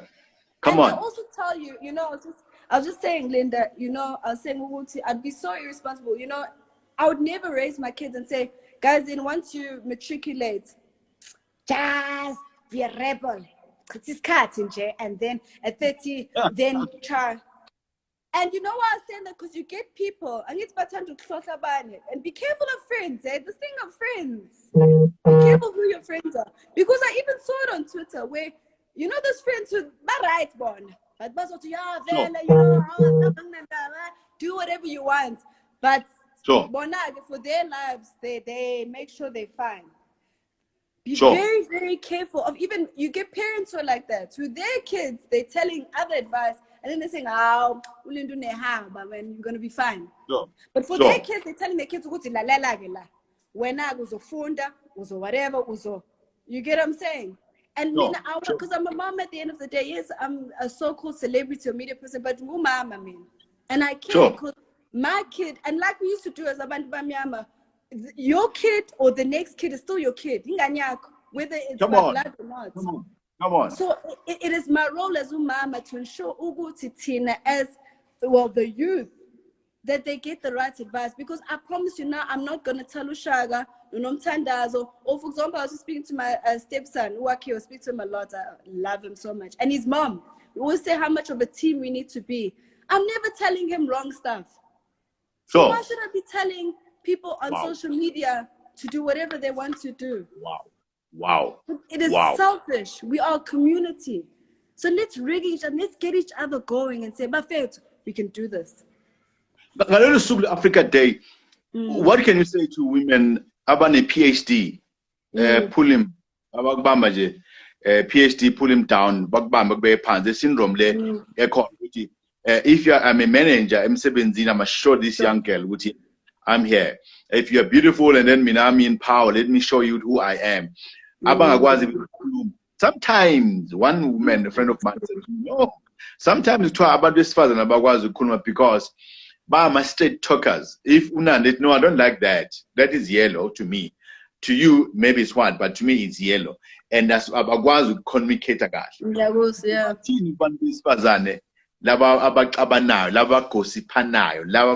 Come and on. they also tell you, you know, I was just saying, Linda, you know, I was saying, I'd be so irresponsible. You know, I would never raise my kids and say, guys, then once you matriculate, just be a rebel. And then at 30, then try. And you know why I say that? Because you get people, and it's better to close about it. And be careful of friends, eh? This thing of friends. Be careful who your friends are. Because I even saw it on Twitter where, you know, those friends who are right born. But you know, do whatever you want. But for their lives, they make sure they're fine. Be very, very careful of, even you get parents who are like that. To their kids, they're telling other advice, and then they're saying, oh, but when you're going to be fine. But for their kids, they're telling their kids, when I was a founder, was whatever, you get what I'm saying? And because I'm a mom at the end of the day, yes, I'm a so-called celebrity or media person, but mama, and I care because my kid, and like we used to do as a band bamyama, your kid or the next kid is still your kid, whether it's by blood or not. Come on. So it is my role as umama to ensure Tina as well the youth that they get the right advice, because I promise you now, I'm not gonna tell Ushaga, or for example, I was just speaking to my stepson, Uwaki, was speaking to him a lot. I love him so much, and his mom. We always say how much of a team we need to be. I'm never telling him wrong stuff. So why should I be telling people on social media to do whatever they want to do? Wow. It is selfish. We are a community. So let's rig each other, let's get each other going and say, Buffett, we can do this. Africa Day, what can you say to women about a PhD? Pull him, PhD, pull him down, the syndrome. If I'm a manager, I'm sure this young girl would. I'm here. If you're beautiful and then I'm in power, let me show you who I am. Sometimes one woman, a friend of mine, said, no, sometimes it's about this father and because my straight talkers. If no, I don't like that. That is yellow to me. To you, maybe it's white, but to me, it's yellow. And that's about communicate again. Lava abanayo, lava gossipanayo, lava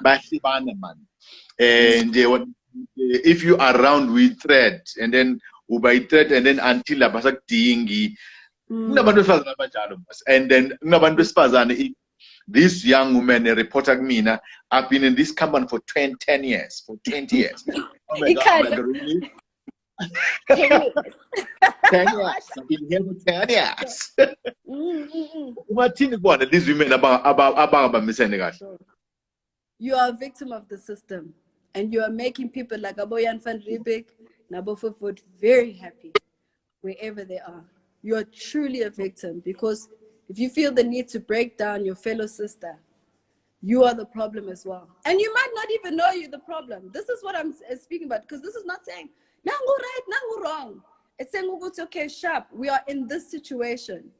basibana man. And if you are around with thread, and then by thread, and then until la basak dingi, and then this young woman, a reporter Mina, I've been in this company for 10 years. For 20 years. Oh my God, really? 10 years. 10 years. I've been here for 10 years. These women about you are a victim of the system, and you are making people like Aboyan van Riebeck, Nabofofot very happy wherever they are. You are truly a victim, because if you feel the need to break down your fellow sister, you are the problem as well. And you might not even know you're the problem. This is what I'm speaking about, because this is not saying, now go right, now go wrong. It's saying, okay, sharp, we are in this situation.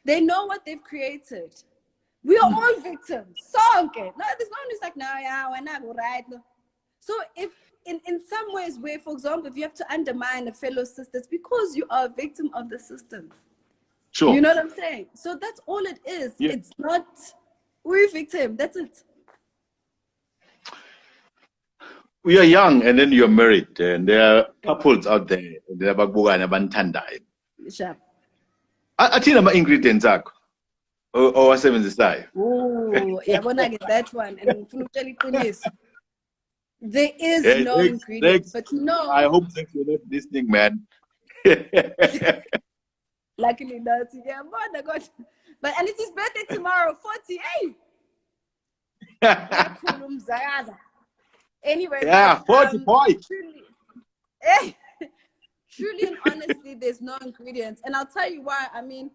They know what they've created. We are all victims. So, okay. No, there's no one who's like, no, yeah, we're not go right. No. So if, in some ways where, for example, if you have to undermine a fellow sister, it's because you are a victim of the system. Sure. You know what I'm saying? So that's all it is. Yeah. It's not, we're a victim. That's it. We are young and then you're married, and there are couples out there. They're Sure. I think about ingredients or I oh, yeah, when I get that one, and there is no ingredients, but no. I hope that you're not listening, man. Luckily not. Yeah, man, God. But and it's his birthday tomorrow, 40. Hey. Anyway, yeah, 40 boy. Truly and honestly, there's no ingredients, and I'll tell you why. I mean,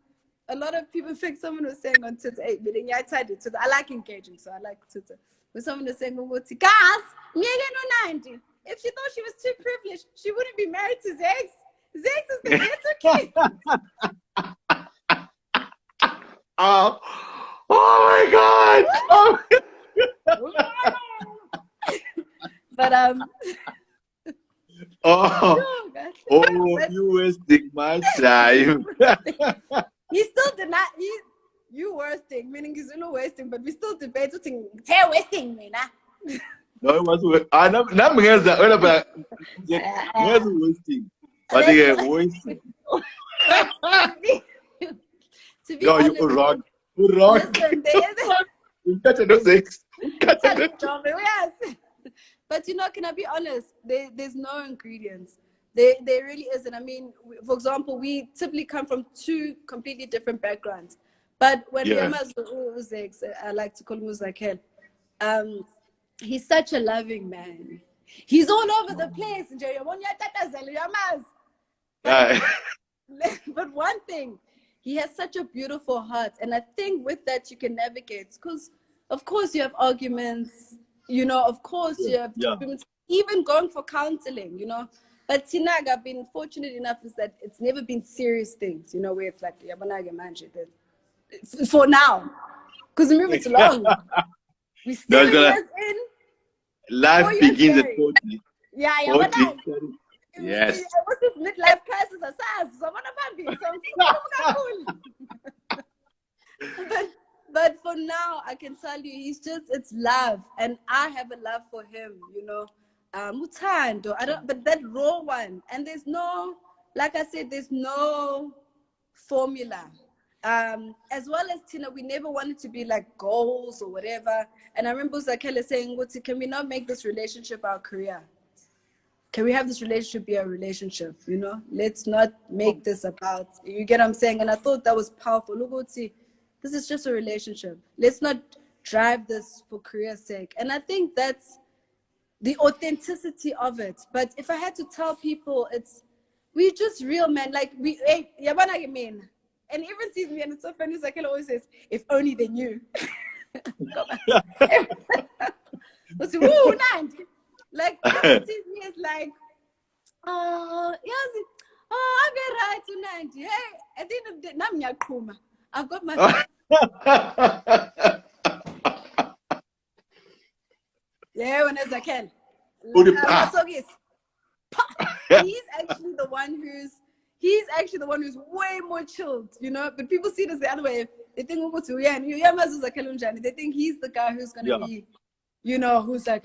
a lot of people think someone was saying on Twitter, hey, meaning I tried it. I like engaging, so I like Twitter. But someone was saying, guys, me again on 90. If she thought she was too privileged, she wouldn't be married to Zex. Zex is the ghetto king. Oh, oh my God! Oh. But Oh, but you wasting my time. He still did not. You wasting, meaning he's not wasting, but we still debate. Tell wasting me, nah. No, it was. I'm wasting. But they wasting. To be No, honest, you're wrong. You're wrong. Listen, there is. Yes. But can I be honest? There's no ingredients. There really isn't. I mean, for example, we typically come from two completely different backgrounds. But when Yamaz Uzex, I like to call him Uzakel, he's such a loving man. He's all over the place. But one thing, he has such a beautiful heart. And I think with that you can navigate. Because, of course, you have arguments. Of course, you have even going for counseling, But Tinag, I've been fortunate enough is that it's never been serious things, where it's like, for now. Because remember, it's long. We're 7 years in. Life begins at 40. Yeah, 40. Yes. What's this midlife crisis? But for now, I can tell you, it's love. And I have a love for him, Mutando. But that raw one. And there's no, like I said, there's no formula. As well as Tina, we never wanted to be like goals or whatever. And I remember Zakele saying, can we not make this relationship our career? Can we have this relationship be a relationship? Let's not make this about, you get what I'm saying? And I thought that was powerful. Look, this is just a relationship. Let's not drive this for career's sake. And I think that's the authenticity of it. But if I had to tell people, we're just real men. Like yabana mean. And everyone sees me, and it's so funny. Zakele always says, "If only they knew." What's Nandi? Like everyone sees me as like, oh, yes, I'll get right to Nandi. Hey, at the end of the day, Nam I've got my. Yeah, when as I can. He's actually the one who's way more chilled, But people see it as the other way. They think they think he's the guy who's gonna be, who's like,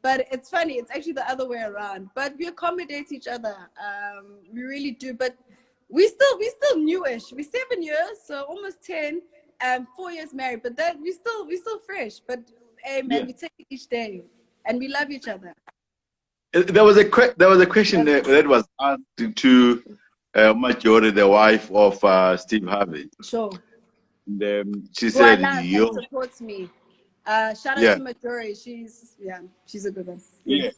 But it's funny. It's actually the other way around. But we accommodate each other. We really do. But we still newish. We're 7 years, so almost 10. 4 years married. But that we still fresh. But hey, man, we take it each day, and we love each other. There was a question that was asked to Marjorie, the wife of Steve Harvey. Sure. And, she said, "She supports me." Shout out to Marjorie. She's a good one. Yeah.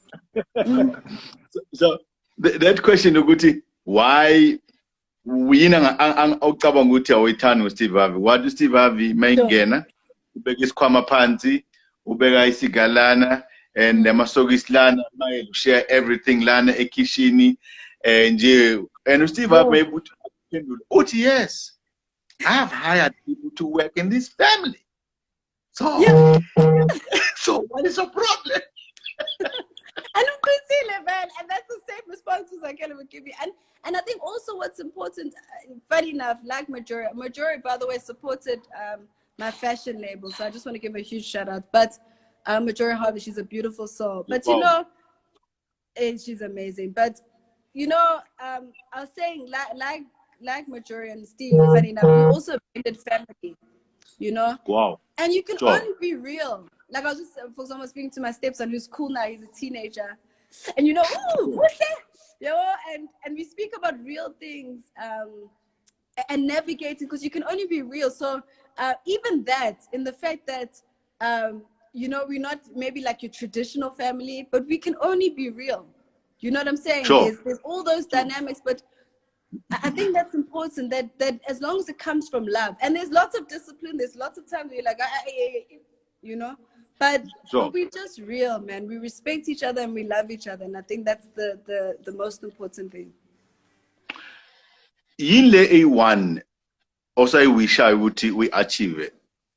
So that question, Uguti, why we Steve Harvey? What do Steve Harvey mengena? Ubeka isikhwama phansi, ubeka isigalana, and amasokisi lana, share everything lana ekishini, and Steve Harvey able to yes, I've hired people to work in this family. So, so what is the problem? And that's the same response as I would give you. And I think also what's important, funny enough, like Marjorie, by the way, supported my fashion label. So I just want to give a huge shout out. But Marjorie Harvey, she's a beautiful soul. But she's amazing. But I was saying, like Marjorie and Steve, funny enough, we also blended family. Wow. And you can only be real. Like I was just, for example, speaking to my stepson who's cool now, he's a teenager. And what's that? And we speak about real things and navigating, because you can only be real. So even that, in the fact that, we're not maybe like your traditional family, but we can only be real. You know what I'm saying? Sure. There's all those dynamics, but I think that's important, that as long as it comes from love, and there's lots of discipline, there's lots of times where you're like, you know, but we're just real, man. We respect each other and we love each other, and I think that's the most important thing. Yile A1 also I wish we achieve it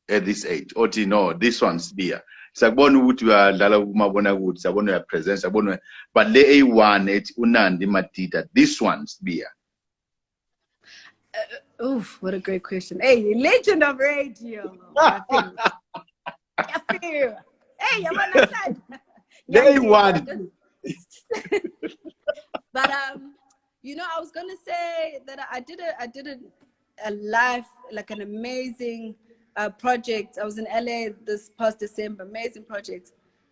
at this age. Or no, this one's beer. Sabona ukuthi uyadlala kumabona kude, sabona uyapresent, sabona, but le A1 it's uNandi Madida. This one's beer. Oof, what a great question. Hey, legend of radio. I feel. Hey, I'm on that side. Day one. But you know, I was gonna say that I did a live, like an amazing project. I was in LA this past December, amazing project.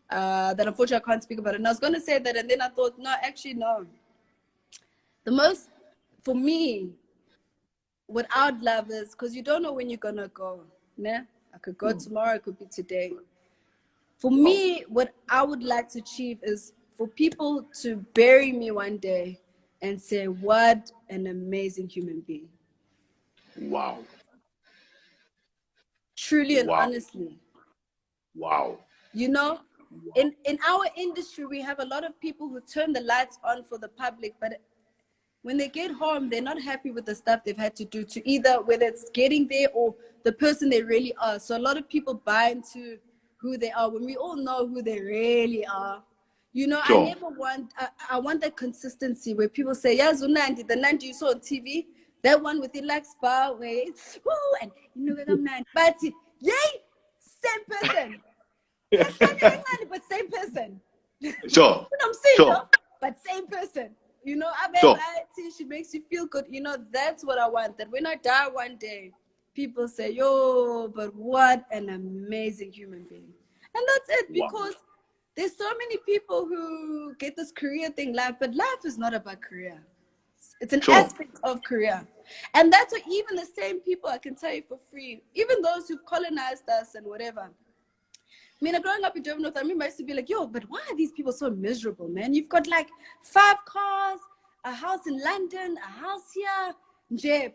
That unfortunately I can't speak about it. And I was gonna say that, and then I thought, no, actually no. The most, for me, what I'd love is, because you don't know when you're gonna go. Nah? I could go tomorrow, it could be today. For me, what I would like to achieve is for people to bury me one day and say, what an amazing human being. Wow. Truly and honestly. Wow. You know, in our industry, we have a lot of people who turn the lights on for the public, but when they get home, they're not happy with the stuff they've had to do to either, whether it's getting there or the person they really are. So a lot of people buy into who they are when we all know who they really are. You know, I never want, I want that consistency where people say, yeah, Nandi, the Nandi you saw on TV, that one with the like spa, where it's, woo, and you know, I'm Nandi. But, yay, same person. Yes, Nandi, but same person. Sure. I'm saying, sure. But same person. You know, she makes you feel good. You know, that's what I want. That when I die one day, people say, yo, but what an amazing human being. And that's it, because there's so many people who get this career thing, but life is not about career. It's an aspect of career. And that's what even the same people, I can tell you for free, even those who've colonized us and whatever. I mean, growing up in Durban, North, I remember I used to be like, yo, but why are these people so miserable, man? You've got like 5 cars, a house in London, a house here,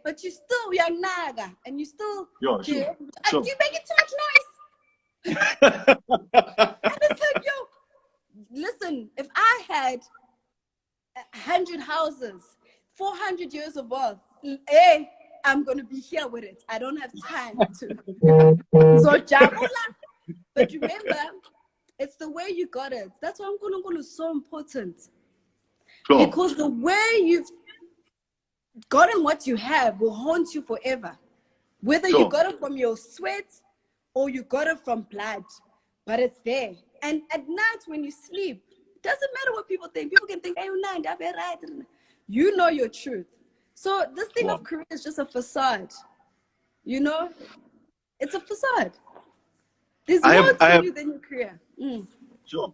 but you're still young naga, and you still, you making too much noise. And it's like, yo, listen, if I had 100 houses, 400 years of wealth, I'm going to be here with it. I don't have time to. But remember, it's the way you got it. That's why Nkulunkulu is so important. Sure. Because the way you've gotten what you have will haunt you forever. Whether you got it from your sweat or you got it from blood, but it's there. And at night when you sleep, it doesn't matter what people think. People can think, hey, Nandi, I'll be right. You know your truth. So this thing of career is just a facade. You know? It's a facade. There's more to you than your career. Sure.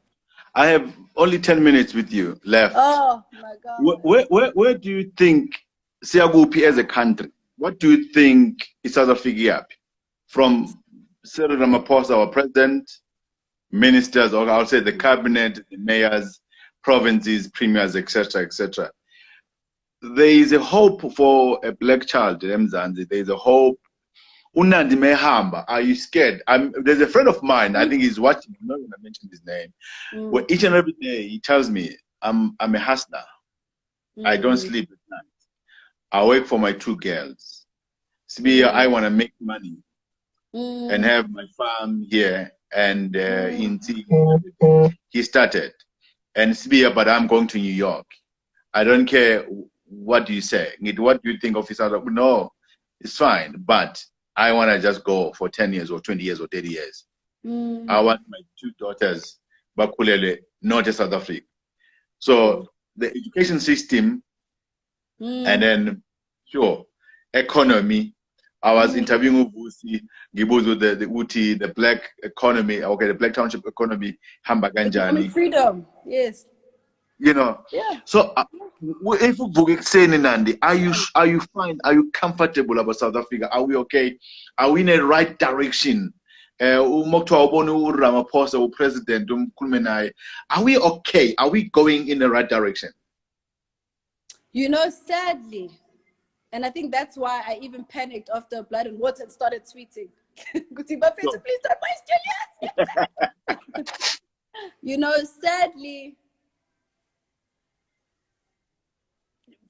I have only 10 minutes with you left. Oh, my God. Where do you think Siyagupi as a country, what do you think is South Africa from Cyril Ramaphosa, our president, ministers, or I'll say the cabinet, the mayors, provinces, premiers, etc., etc. There is a hope for a black child in Mzansi. There is a hope. Unandi Mehamba, are you scared? There's a friend of mine, I think he's watching, I'm not going to mention his name, where each and every day he tells me, I'm a hustler. I don't sleep at night. I work for my 2 girls. Sibiya, I want to make money and have my farm here and in T. He started. And Sibiya, but I'm going to New York. I don't care what you say. What do you think of his other? No, it's fine, but I want to just go for 10 years or 20 years or 30 years. I want my 2 daughters, Bakulele, not just South Africa. So the education system, and then, economy. I was interviewing Ubusi, Gibuzu, the Uti, the black economy, the black township economy, Hambaganjani. Freedom, yes. You know, so if we say Nandi, are you fine? Are you comfortable about South Africa? Are we okay? Are we in the right direction? Ramaphosa, president, are we okay? Are we going in the right direction? You know, sadly, And I think that's why I even panicked after Blood and Water and started tweeting. Please don't yes. You know, sadly,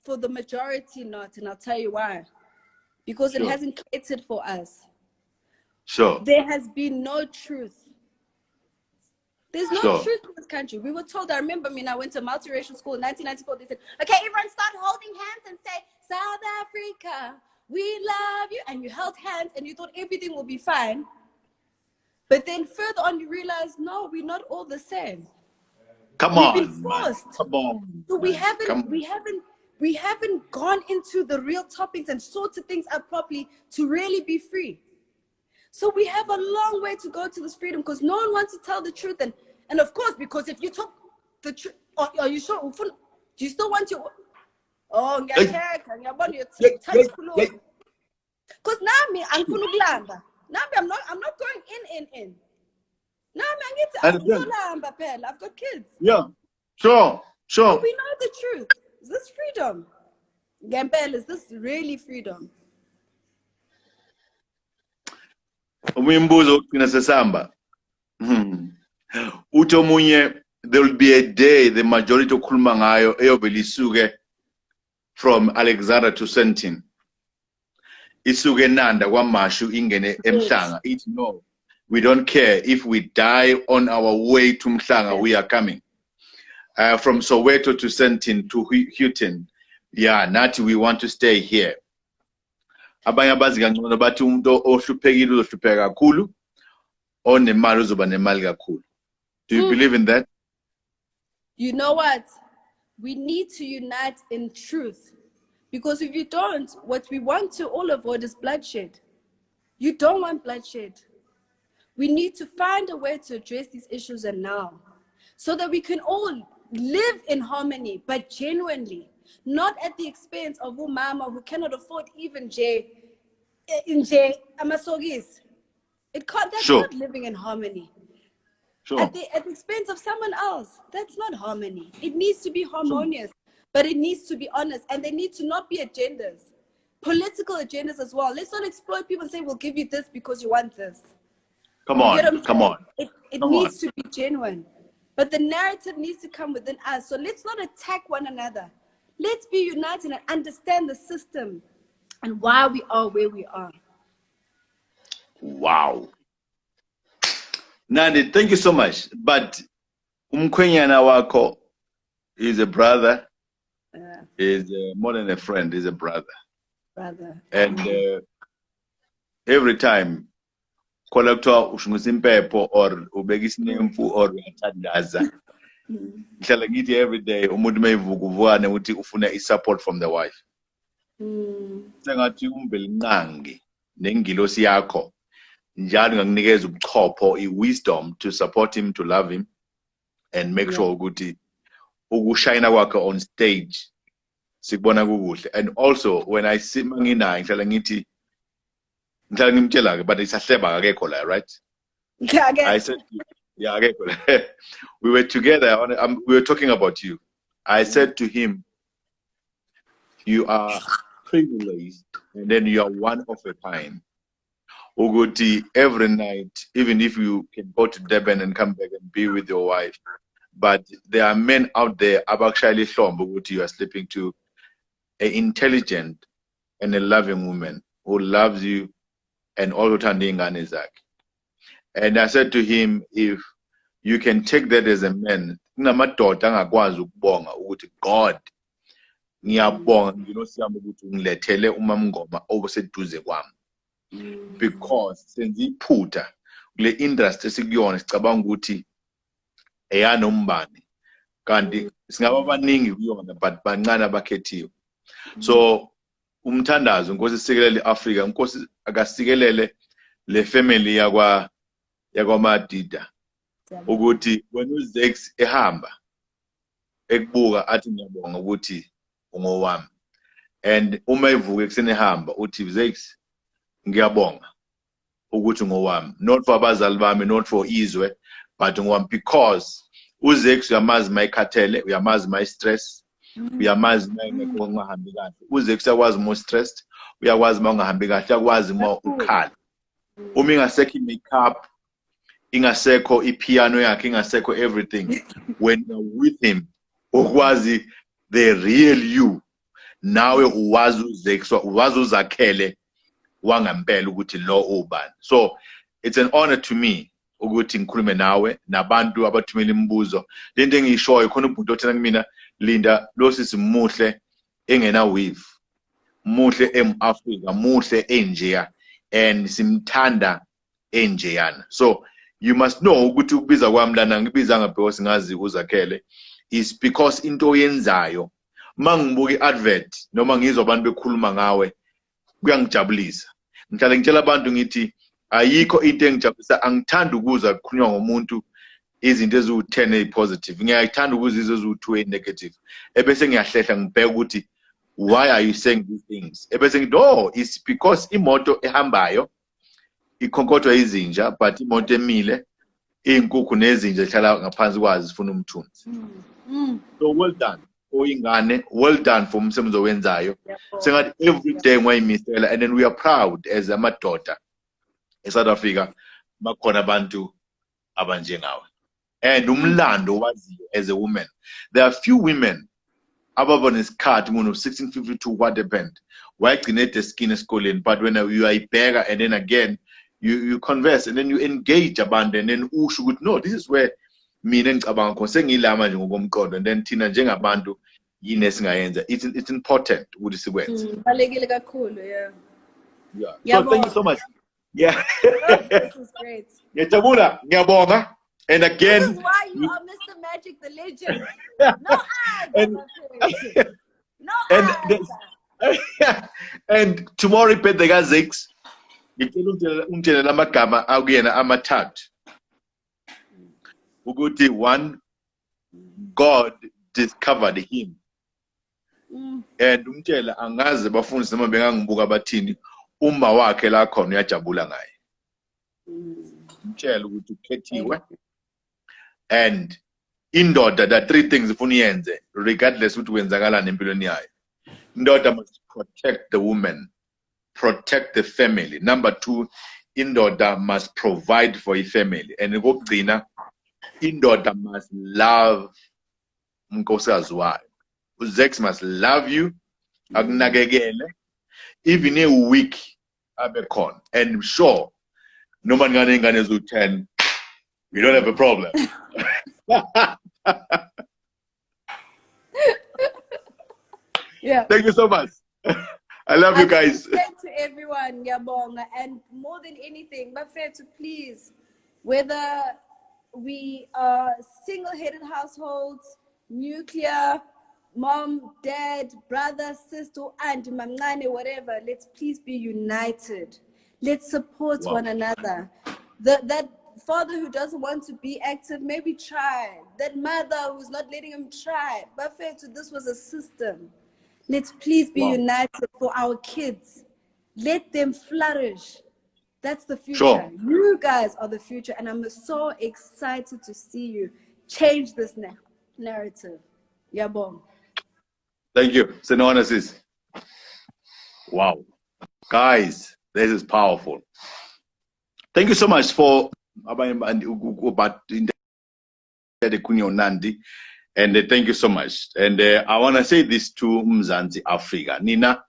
for the majority not, and I'll tell you why. Because it hasn't catered for us. There has been no truth. There's no truth in this country. We were told, I remember I went to multiracial school in 1994. They said, okay, everyone start holding hands and say, South Africa, we love you. And you held hands and you thought everything will be fine. But then further on, you realize, no, we're not all the same. We've been forced. Come on. So we haven't gone into the real topics and sorted things out properly to really be free. So we have a long way to go to this freedom because no one wants to tell the truth. And of course, because if you talk the truth, are you sure? Do you still want your... Oh, because now I'm not going in. Now I've got kids. Yeah, sure. But we know the truth. Is this freedom? Gambel, is this really freedom? Umimbuzo kinasesamba. Utomunye, there will be a day the majority okhuluma ngayo eyobelisuke from Alexandra to Sentin. Isuke Nanda kwamashu ingene emhlanga. It's no. We don't care if we die on our way to Mhlanga, we are coming. From Soweto to Sentin to Houghton. Yeah, Nati, we want to stay here. Abanye abazi kangcono bathi umuntu ohluphekile uzohlupheka kakhulu onemali uzoba nemali kakhulu. Do you believe in that? You know what? We need to unite in truth. Because if you don't, what we want to all avoid is bloodshed. You don't want bloodshed. We need to find a way to address these issues and now, so that we can all live in harmony, but genuinely, not at the expense of umama who cannot afford even amasogis. It can't. That's not living in harmony. At the expense of someone else, that's not harmony. It needs to be harmonious, but it needs to be honest, and there need to not be agendas, political agendas as well. Let's not exploit people and say we'll give you this because you want this. Come on. It needs to be genuine. But the narrative needs to come within us. So let's not attack one another. Let's be united and understand the system and why we are where we are. Wow. Nandi, thank you so much. But umkhwenyana wako is a brother. Is more than a friend, is a brother. And every time collector ushungusimpepo or ubegisinemfu or uyathandaza. Ngihlala ngithi every day umuntu mevukuvana uthi ufuna support from the wife. Sengathi umbelinqangi nengilosi yakho njalo ngakunikeza ubuchopho wisdom to support him, to love him, and make sure ukuthi ukushayina kwakhe on stage sikubona kukuhle. And also when I see manginayo ngihlala ngithi ngihlala ngimtshela ke but isahleba akekho la, right? I said akekho. We were together we were talking about you. I said to him, you are privileged and then you are one of a kind. Uguti, every night, even if you can go to Durban and come back and be with your wife, but there are men out there, Abakshali Shom, Uguti, you are sleeping to an intelligent and a loving woman who loves you and also Tanding Anizak. And I said to him, if you can take that as a man, God, ngiyabonga nginosiyama ukuthi ngilethele umamngoma obuseduze kwami. Because senziphutha kule industry sikuyona sicabanga ukuthi eyanombani kanti singaba baningi kuyona but bancane abakhethiwe. So umthandazo inkosi sikelele iAfrika, inkosi akasikelele le family yakwa Madida ukuthi when uZex ehamba ekubuka athi ngiyabonga ukuthi ungowami, and uma evuka ekseni ehamba uthi Zex ngiyabonga ukuthi ngowami, not for abazali bami, not for izwe, but ngowami, because uZex uyamazi mayikhathele, uyamazi my stress, uyamazi uma engekho ungahambi kahle uze kusakwazi more stressed uyakwazi uma ungahambi kahle uyakwazi uma ukhala uma ingasekho i-makeup ingasekho ipiano yakhe ingasekho everything when you're with him ukwazi the real you nawe uwazi uzakhele wangempela ukuthi lo ubani. So it's an honor to me ukuthi ngikhulume nawe nabantu abathumela imibuzo lento engiyishoyo khona umuntu othena kumina Linda lo sisi muhle engena weave muhle eMafrika muhle enjeya and simthanda enjeyana. So you must know ukuthi ukubiza kwami lana ngibizanga because ngazi uzakhele is because into oyenzayo mangibuka iadvert noma ngizwa abantu bekhuluma ngawe kuyangijabulisa ngihlala ngitshela abantu ngithi ayikho into engijabulisa angithanda ukuzwa kukhulunywa ngomuntu izinto eziwu10 ezipositive ngiyayithanda ukuzwa izinto eziwu2 ezinegative ebese ngiyahlehla ngibheka ukuthi why are you saying these things ebese ngithi oh it's because imoto ehambayo ikhonkotho izinja but imoto emile inkukhu nezinja zihlala ngaphansi kwazi zifuna umthunzi. So well done oyingane well done for umsebenzi owenzayo sengathi every day ngayimisela and then we are proud as amadoda eSouth Africa bakhona abantu abanjengawe and umlando waziyo as a woman. There are few women ababona isikhathi umuntu 1652 what happened wayigcine the skin esikoleni but when you are ibheka and then again you converse and then you engage abantu and then usho ukuthi no this is where mina ngicabanga khona sengilama nje ngokomqondo and then thina njengabantu yini esingayenza it's important ukuthi sikwenze. Balekile kakhulu So thank you so much. This is great. Ngiyajabula ngiyabonga and again this is why you are Mr. Magic the Legend. No eyes. And tomorrow birthday ka6 ngicela umtshela amagama akuyena amathathu ukuthi one God discovered him and umtshela angaze bafundisi noma bengangibuka bathini uma wakhe la khona uyajabula ngaye umtshela ukuthi ukhethiwe and indoda that three things ifuna yenze regardless ukuthi wenzakalani empilweni yayo. Indoda must protect the woman, protect the family. Number 2, indoda must provide for a family. And ukugcina indoda must love unkosikazi wayo. Uzex must love you, akunakekele, even a week abekhona. And sure, no man ngane ingane ezu10, we don't have a problem. Yeah. Thank you so much. I love you guys. Thanks to everyone, Yabonga, and more than anything, but fair to please, whether we are single-headed households, nuclear, mom, dad, brother, sister, aunt, mamnane, whatever, let's please be united. Let's support one another. That father who doesn't want to be active, maybe try. That mother who's not letting him try. But fair to this was a system. Let's please be united for our kids. Let them flourish. That's the future. Sure. You guys are the future, and I'm so excited to see you change this narrative. Yabong. Thank you. It's an honor, sis. Wow. Guys, this is powerful. Thank you so much for Nandi. And thank you so much. And I want to say this to Mzansi Africa. Nina,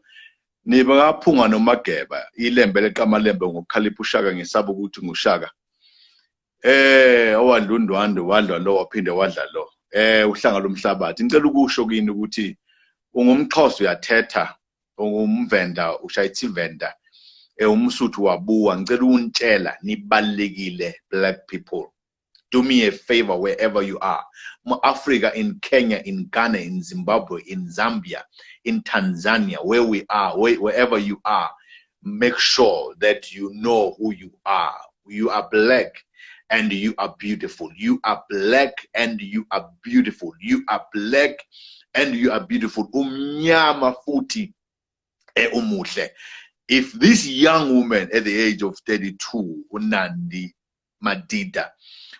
nibaphunga nomageba ilembe lekaMalembe ngokukhalipha uShaka ngesabo ukuthi nguShaka. Owadlundwando wadla lo waphinde wadla lo. Uhlanga lomhlabathi. Ngicela ukusho kini ukuthi ungumXhosa uyathetha, ungumvenda ushayithi venda. Umsuthu wabuwa ngicela untshela nibalekile black people. Do me a favor wherever you are. Africa, in Kenya, in Ghana, in Zimbabwe, in Zambia, in Tanzania, where we are, wherever you are, make sure that you know who you are. You are black and you are beautiful. You are black and you are beautiful. You are black and you are beautiful. Umnyama futhi umuhle. If this young woman at the age of 32, Nandi, Madida,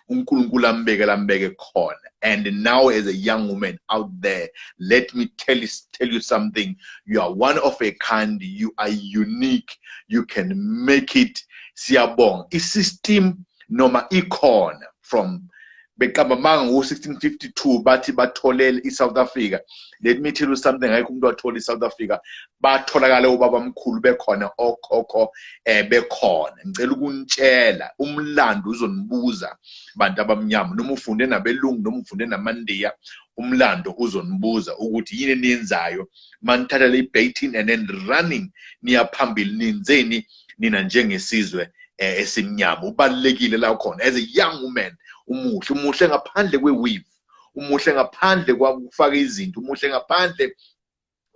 uNkulunkulu ambeke khona. And now as a young woman out there, let me tell you something. You are one of a kind, you are unique, you can make it. Siyabonga. Isystem noma ikhona from bekamamanga ngo-1652 bathi batholele iSouth Africa. Let me tell you something, ayikho umuntu wathola iSouth Africa. Batholakala ubaba mkhulu bekhona, okhokho bekhona. Ngicela ukunitshela umlando uzonibuza bantu abamnyama, noma ufunde nabelungu noma ufunde namaNdiya, umlando uzonibuza ukuthi yini niyenzayo manithatha le baiting and then running niya phambili, ninzeni nina njengesizwe esimnyama. Ubalekile la khona as a young woman, umuhle ngaphandle kweweave, umuhle ngaphandle kwakufaka izinto, umuhle ngaphandle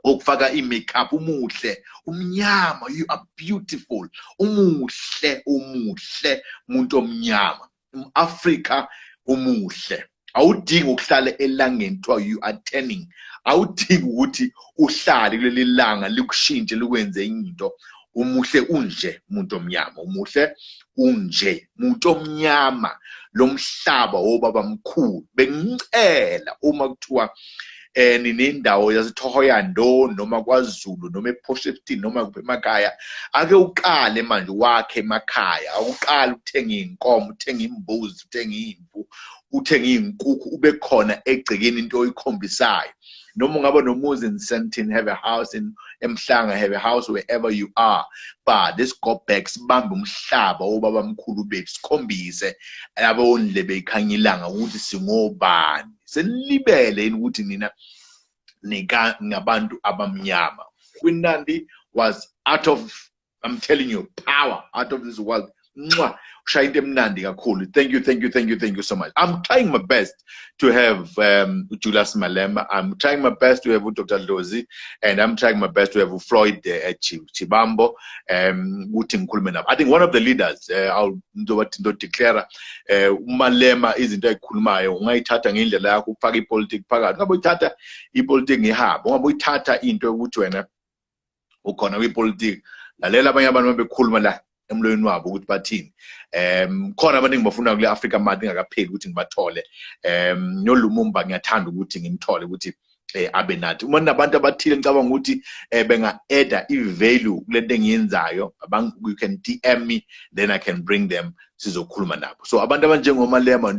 okufaka imakeup, umuhle umnyama, you are beautiful, umuhle umuntu omnyama, Africa umuhle. Awudingi ukuhlala elangeni kuthiwa you are turning, awudingi ukuthi uhlale kuleli langa likushintshe likwenze into. Umuhle unje umuntu omnyama, umuhle unje umuntu omnyama, lomhlaba wobaba mkhulu. Bengicela uma kuthiwa ninendawo yaseThohoyandou noma kwaZulu noma ePortshepstone noma kuphi emakhaya, ake uqale manje wakhe emakhaya, awuqale uthenga inkomo, uthenga imbuzi, uthenga imvu, uthenga inkukhu, ube khona egcekeni into oyikhombisayo. Noma ungaba nomuzi in Sandton, have a house in Mhlanga, have a house wherever you are, but let's go back, sibambe umhlaba wobaba mkhulu bethu, sikhombise abondle beyikhanyilanga ukuthi singobani. Senilibele yini ukuthi nina ngabantu abamnyama. Queen Nandi was out of, I'm telling you, power, out of this world. Mwah. Thank you so much. I'm trying my best to have Julius Malema. I'm trying my best to have Dr. Lozi, and I'm trying my best to have Floyd Chibambo. I think one of the leaders, I'll declare Malema is in the Kulmayo. Tata ngendlela yakho ukufaka ipolitiki phakathi. Ungaboyithatha ipolitiki ngehaba, ungaboyithatha into ukuthi wena ukhona kwipolitiki. Lalela abanye abantu bekhuluma la emlweni wabo ukuthi bathini. Khona abaningi bafuna kule Africa made ngakapheli ukuthi ngibathole. NoLumumba ngiyathanda ukuthi ngimthole ukuthi abe nathi. Uma nabantu abathile ngicabanga ukuthi benga add i-value kulento engiyenzayo, you can DM me, then I can bring them sizokhuluma nabo. So abantu abanjengoMalema,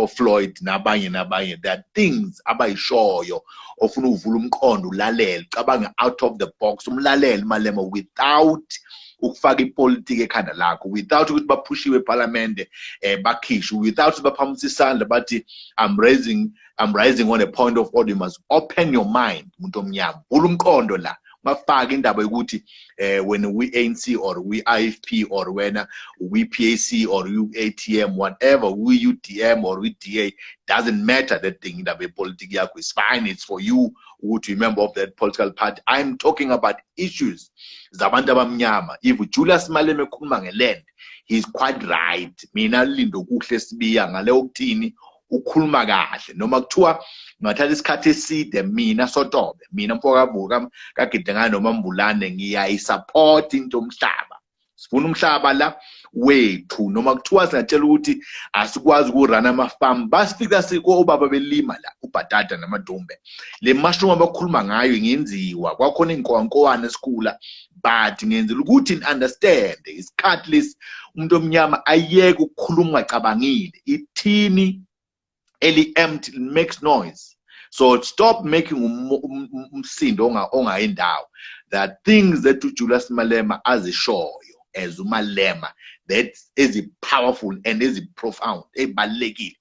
Floyd nabanye, there are things abayishoyo ofuna uvula umqondo ulalele, cabanga out of the box, umlalele Malema without ukufaka ipolitiki ekhanda lakho, without ukuthi baphushiwe eParliament bakhishwe, without baphamusa isandla bathi I'm rising on a point of order. You must open your mind, umuntu omnyama, vula umqondo la. Mafaka indaba yokuthi when we ANC or we IFP or when we PAC or we ATM, whatever, we UTM or we DA, doesn't matter. That thing in the politics is fine. It's for you to remember of that political party. I'm talking about issues. Zabantu abamnyama. If Julius Malema ekhuluma ngeland, he's quite right. Mina lindo kuhle Sibiya ngale okuthini ukhuluma kahle, noma kuthiwa ngathatha isikhathi eside, mina Sotobe, mina mfokabuka kagidengana noma Mbulane, ngiyayisupport into omhlaba. Sifuna umhlaba la wethu, noma kuthiwa singatshela ukuthi asikwazi ukurana amafarm, basifika siko obaba belima la ubhatata namadumbe. Le mushroom abakhuluma ngayo ngenziwa kwakhona inkowankowane esikhula, but ngenzela ukuthi understand isikhathi umuntu omnyama ayeke ukukhuluma cabangile. Ithini empty, it makes noise. So stop making umsindo ongayendawo. There are things that Julius Malema as a show as Malema that is powerful and is profound. Ebalekile.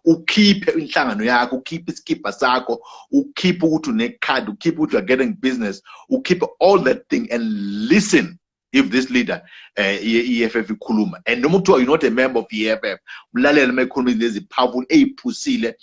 Ukeep inhlangano yakho, ukeep iskipper sakho, ukeep ukuthi unecard, ukeep ukuthi you are getting business, ukeep all that thing and listen. If this leader EFF ikhuluma and noma kuthiwa you're not a member of EFF, mlalela mekhuluma lezi powerful eyiphusile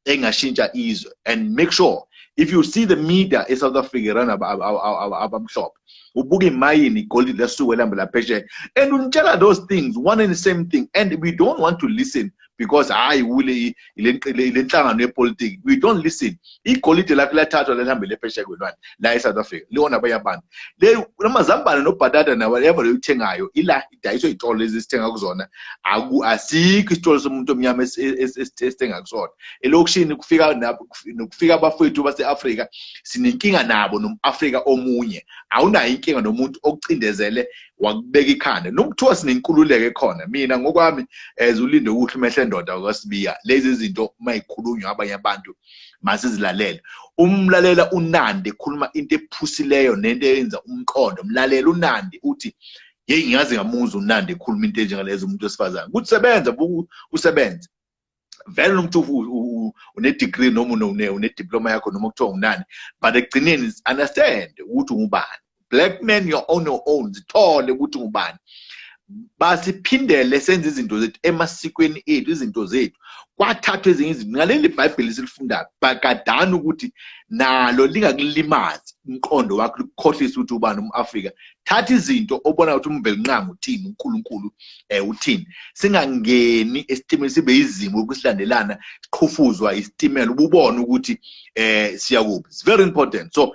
engashintsha izwe. And make sure if you see the media in South Africa run abamhlophe, ubuke imayini igolide lesuke lihamba laphesheya and unitshela those things, one and the same thing, and we don't want to listen because hayi ule ilenhlangano yepolitiki. We don't listen. Igolide lakho lathathwa lehambele phesheya kwelwandle la eSouth Africa liona abanye abantu. Le namazambane nobhatata na whatever uyithengayo ila idayiswa izitolo lezi sithenga kuzona. Asikho isitolo somuntu omnyama esithenga kusona. Elokishini kufika abafowethu base-Afrika sinenkinga nabo nomAfrika omunye. Awunayo inkinga nomuntu okucindezele wakubeka ikhanda. Nokuthiwa sinenkululeko ekhona. Mina ngokwami ulinde ukuthi umehle ndoda kwaSibiya. Lezi zinto mayikhulunywa abanye abantu masizilalela. Umlalela uNandi ekhuluma into ephusileyo nento eyenza umqondo. Mlalela uNandi uthi hey ngiyazi ngamuzwa uNandi ekhuluma into enjengalezo umuntu wesifazane. Kuthi sebenza usebenza. Vele umuntu une degree noma une diploma yakho noma kuthiwa unani, but ekugcineni understand ukuthi ungubani. Black men you're on your own. Zithole ukuthi ungubani. Basiphindele senze izinto zethu emasikweni ethu, izinto zethu kwathathwa ezinye izinto ngaleli iBhayibheli silifundayo bakadana ukuthi nalo lingakulimazi umqondo wakho likukhohlisa ukuthi ubani umAfrika. Thatha izinto obona ukuthi umvelinqango uthini uNkulunkulu uthini. Singangeni esitimeni sibe izimo ukusilandelana siqhufuzwa isitimela ububona ukuthi siyakuphi. It's very important. So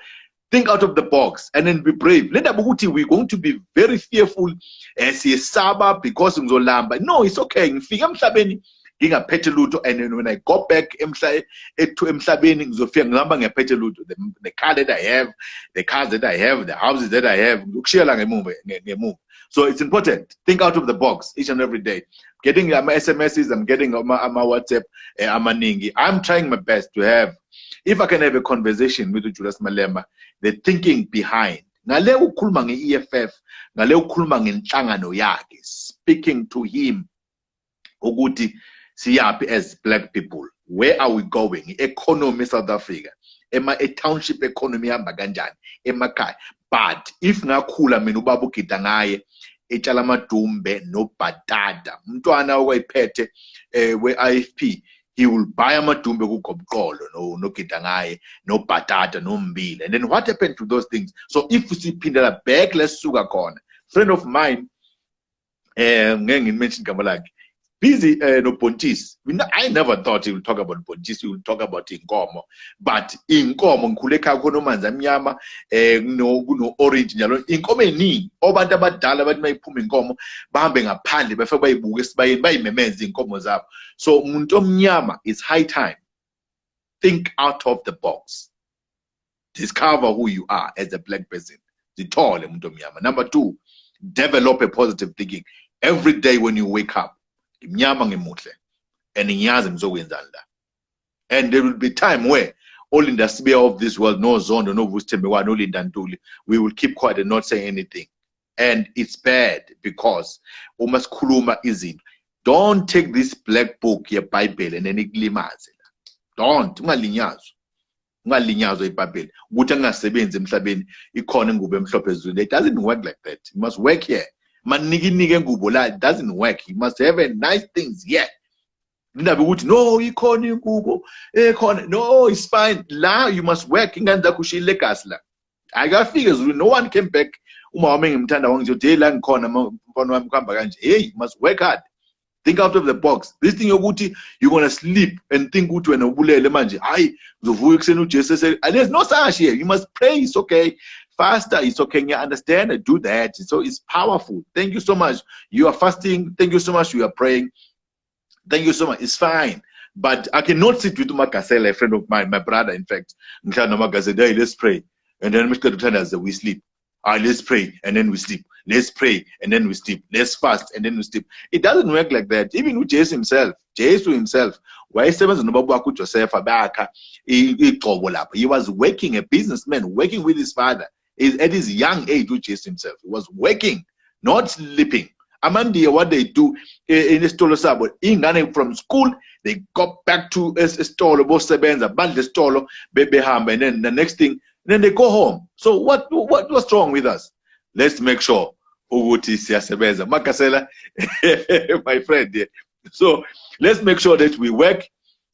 think out of the box and then be brave. Let ukuthi we're going to be very fearful siyesaba because ngizolamba. No, it's okay. Ngifika emhlabeni ngingaphethe lutho, and then when I go back emhlabeni ngizofika ngihamba ngiyaphethe lutho. The car that I have, the cars that I have, the houses that I have, ukushiyela ngemuva. So it's important. Think out of the box each and every day. Getting my SMSs, I'm getting my WhatsApp, amaningi. I'm trying my best to have, if I can have a conversation with Julius Malema, the thinking behind. Ngale ukhuluma nge-EFF, ngale ukhuluma ngenhlangano yakhe, speaking to him ukuthi siyapi as black people. Where are we going? Economy South Africa. A township economy hamba kanjani emakhaya. But if ngakhula mina ubaba ugida ngaye etshala amadumbe nobhatata. Umntwana okwayiphethe we-IFP, he will buy amadumbe kugobqolo nogida ngaye nobhatata nombila. And then what happened to those things? So if we see phindela back, let's suka khona. Friend of mine ngeke ngimention igama lakhe, busy no Pontis. I never thought he would talk about Pontis. He would talk about inkomo. But inkomo ngikhule ekhaya khona omanzi amnyama no orange njalo. Inkomo eningi abantu abadala bathi mayiphuma inkomo bahambe ngaphandle bafike bayibuke esibayeni bayimemeza inkomo zabo. So umuntu omnyama, it's high time. Think out of the box. Discover who you are as a black person. Zithole umuntu omnyama. Number 2, develop a positive thinking. Every day when you wake up, mnyama ngemuhle and ngiyazi ngizokwenzani la. And there will be time where all in the Sibiya of this world, no Zondo, no Vustembewa, no Lindantuli, we will keep quiet and not say anything. And it's bad because umas khuluma izinto. Don't take this black book yeBhayibheli and then ikulimaze. Don't. Ungalinyazwa iBhayibheli ukuthi angasebenzi emhlabeni ikhona ingubo emhlophe ezweni. It doesn't work like that. You must work here. Maniki ngubo la, it doesn't work. You must have a nice things here. No, ikhona ingubo ekhona. No, it's fine. La you must work. Ingane zakho ushiyile legacy la. Akafike Zulu. No one came back. Uma wami ngimthanda wangithi la ngikhona mfana wami kuhamba kanje. Hey, you must work hard. Think out of the box. This thing yokuthi you're going to sleep and think ukuthi wena ubulele manje. Hayi, uzovuka ekuseni uJesu sese. There's no such here. You must pray. It's okay. Faster, it's okay. You understand? Do that. So it's powerful. Thank you so much. You are fasting. Thank you so much. You are praying. Thank you so much. It's fine. But I cannot sit with Makasela, a friend of mine, my brother, in fact. Hey, let's pray. And then we sleep. Let's pray and then we sleep. Let's pray and then we sleep. Let's fast and then we sleep. It doesn't work like that. Even with Jesus himself, he was working, a businessman, working with his father. At his young age, with Jesus himself, he was working, not sleeping. Amandi, what they do in the store sabo, from school, they go back to a store, the store, baby ham, and then the next thing, then they go home. So what's wrong with us? Let's make sure. Makasela, my friend here. So let's make sure that we work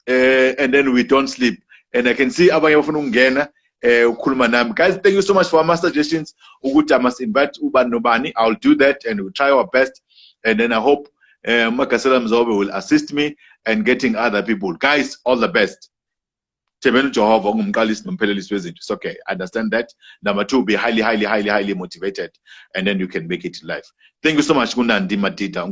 and then we don't sleep. And I can see abanye bafuna ukungena guys, thank you so much for our suggestions. I must invite Uban Nobani. I'll do that and we'll try our best. And then I hope Makasela Mzobe will assist me and getting other people. Guys, all the best. It's okay. I understand that. Number two, be highly motivated, and then you can make it in life. Thank you so much, Nandi Madida.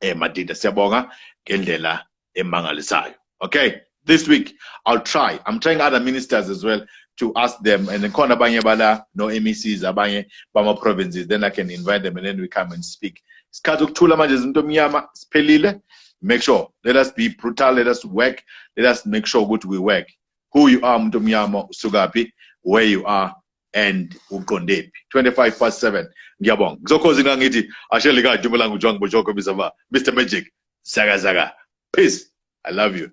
Madida siyabonga ngendlela emangalisayo. Okay, this week I'll try. I'm trying other ministers as well to ask them, and then khona abanye bala no MECs abanye bama provinces, then I can invite them and then we come and speak. Isikhathi ukuthula manje izinto emnyama siphelile. Make sure, let us be brutal, let us work, let us make sure what we work. Who you are, muntu mnyama usugapi, where you are, and ukondepi. 7:25. Ngiyabonga. Ngizokhoza ngithi asheli ka Dumelang ujwang bojoko bizaba. Mr. Magic. Saga. Peace. I love you.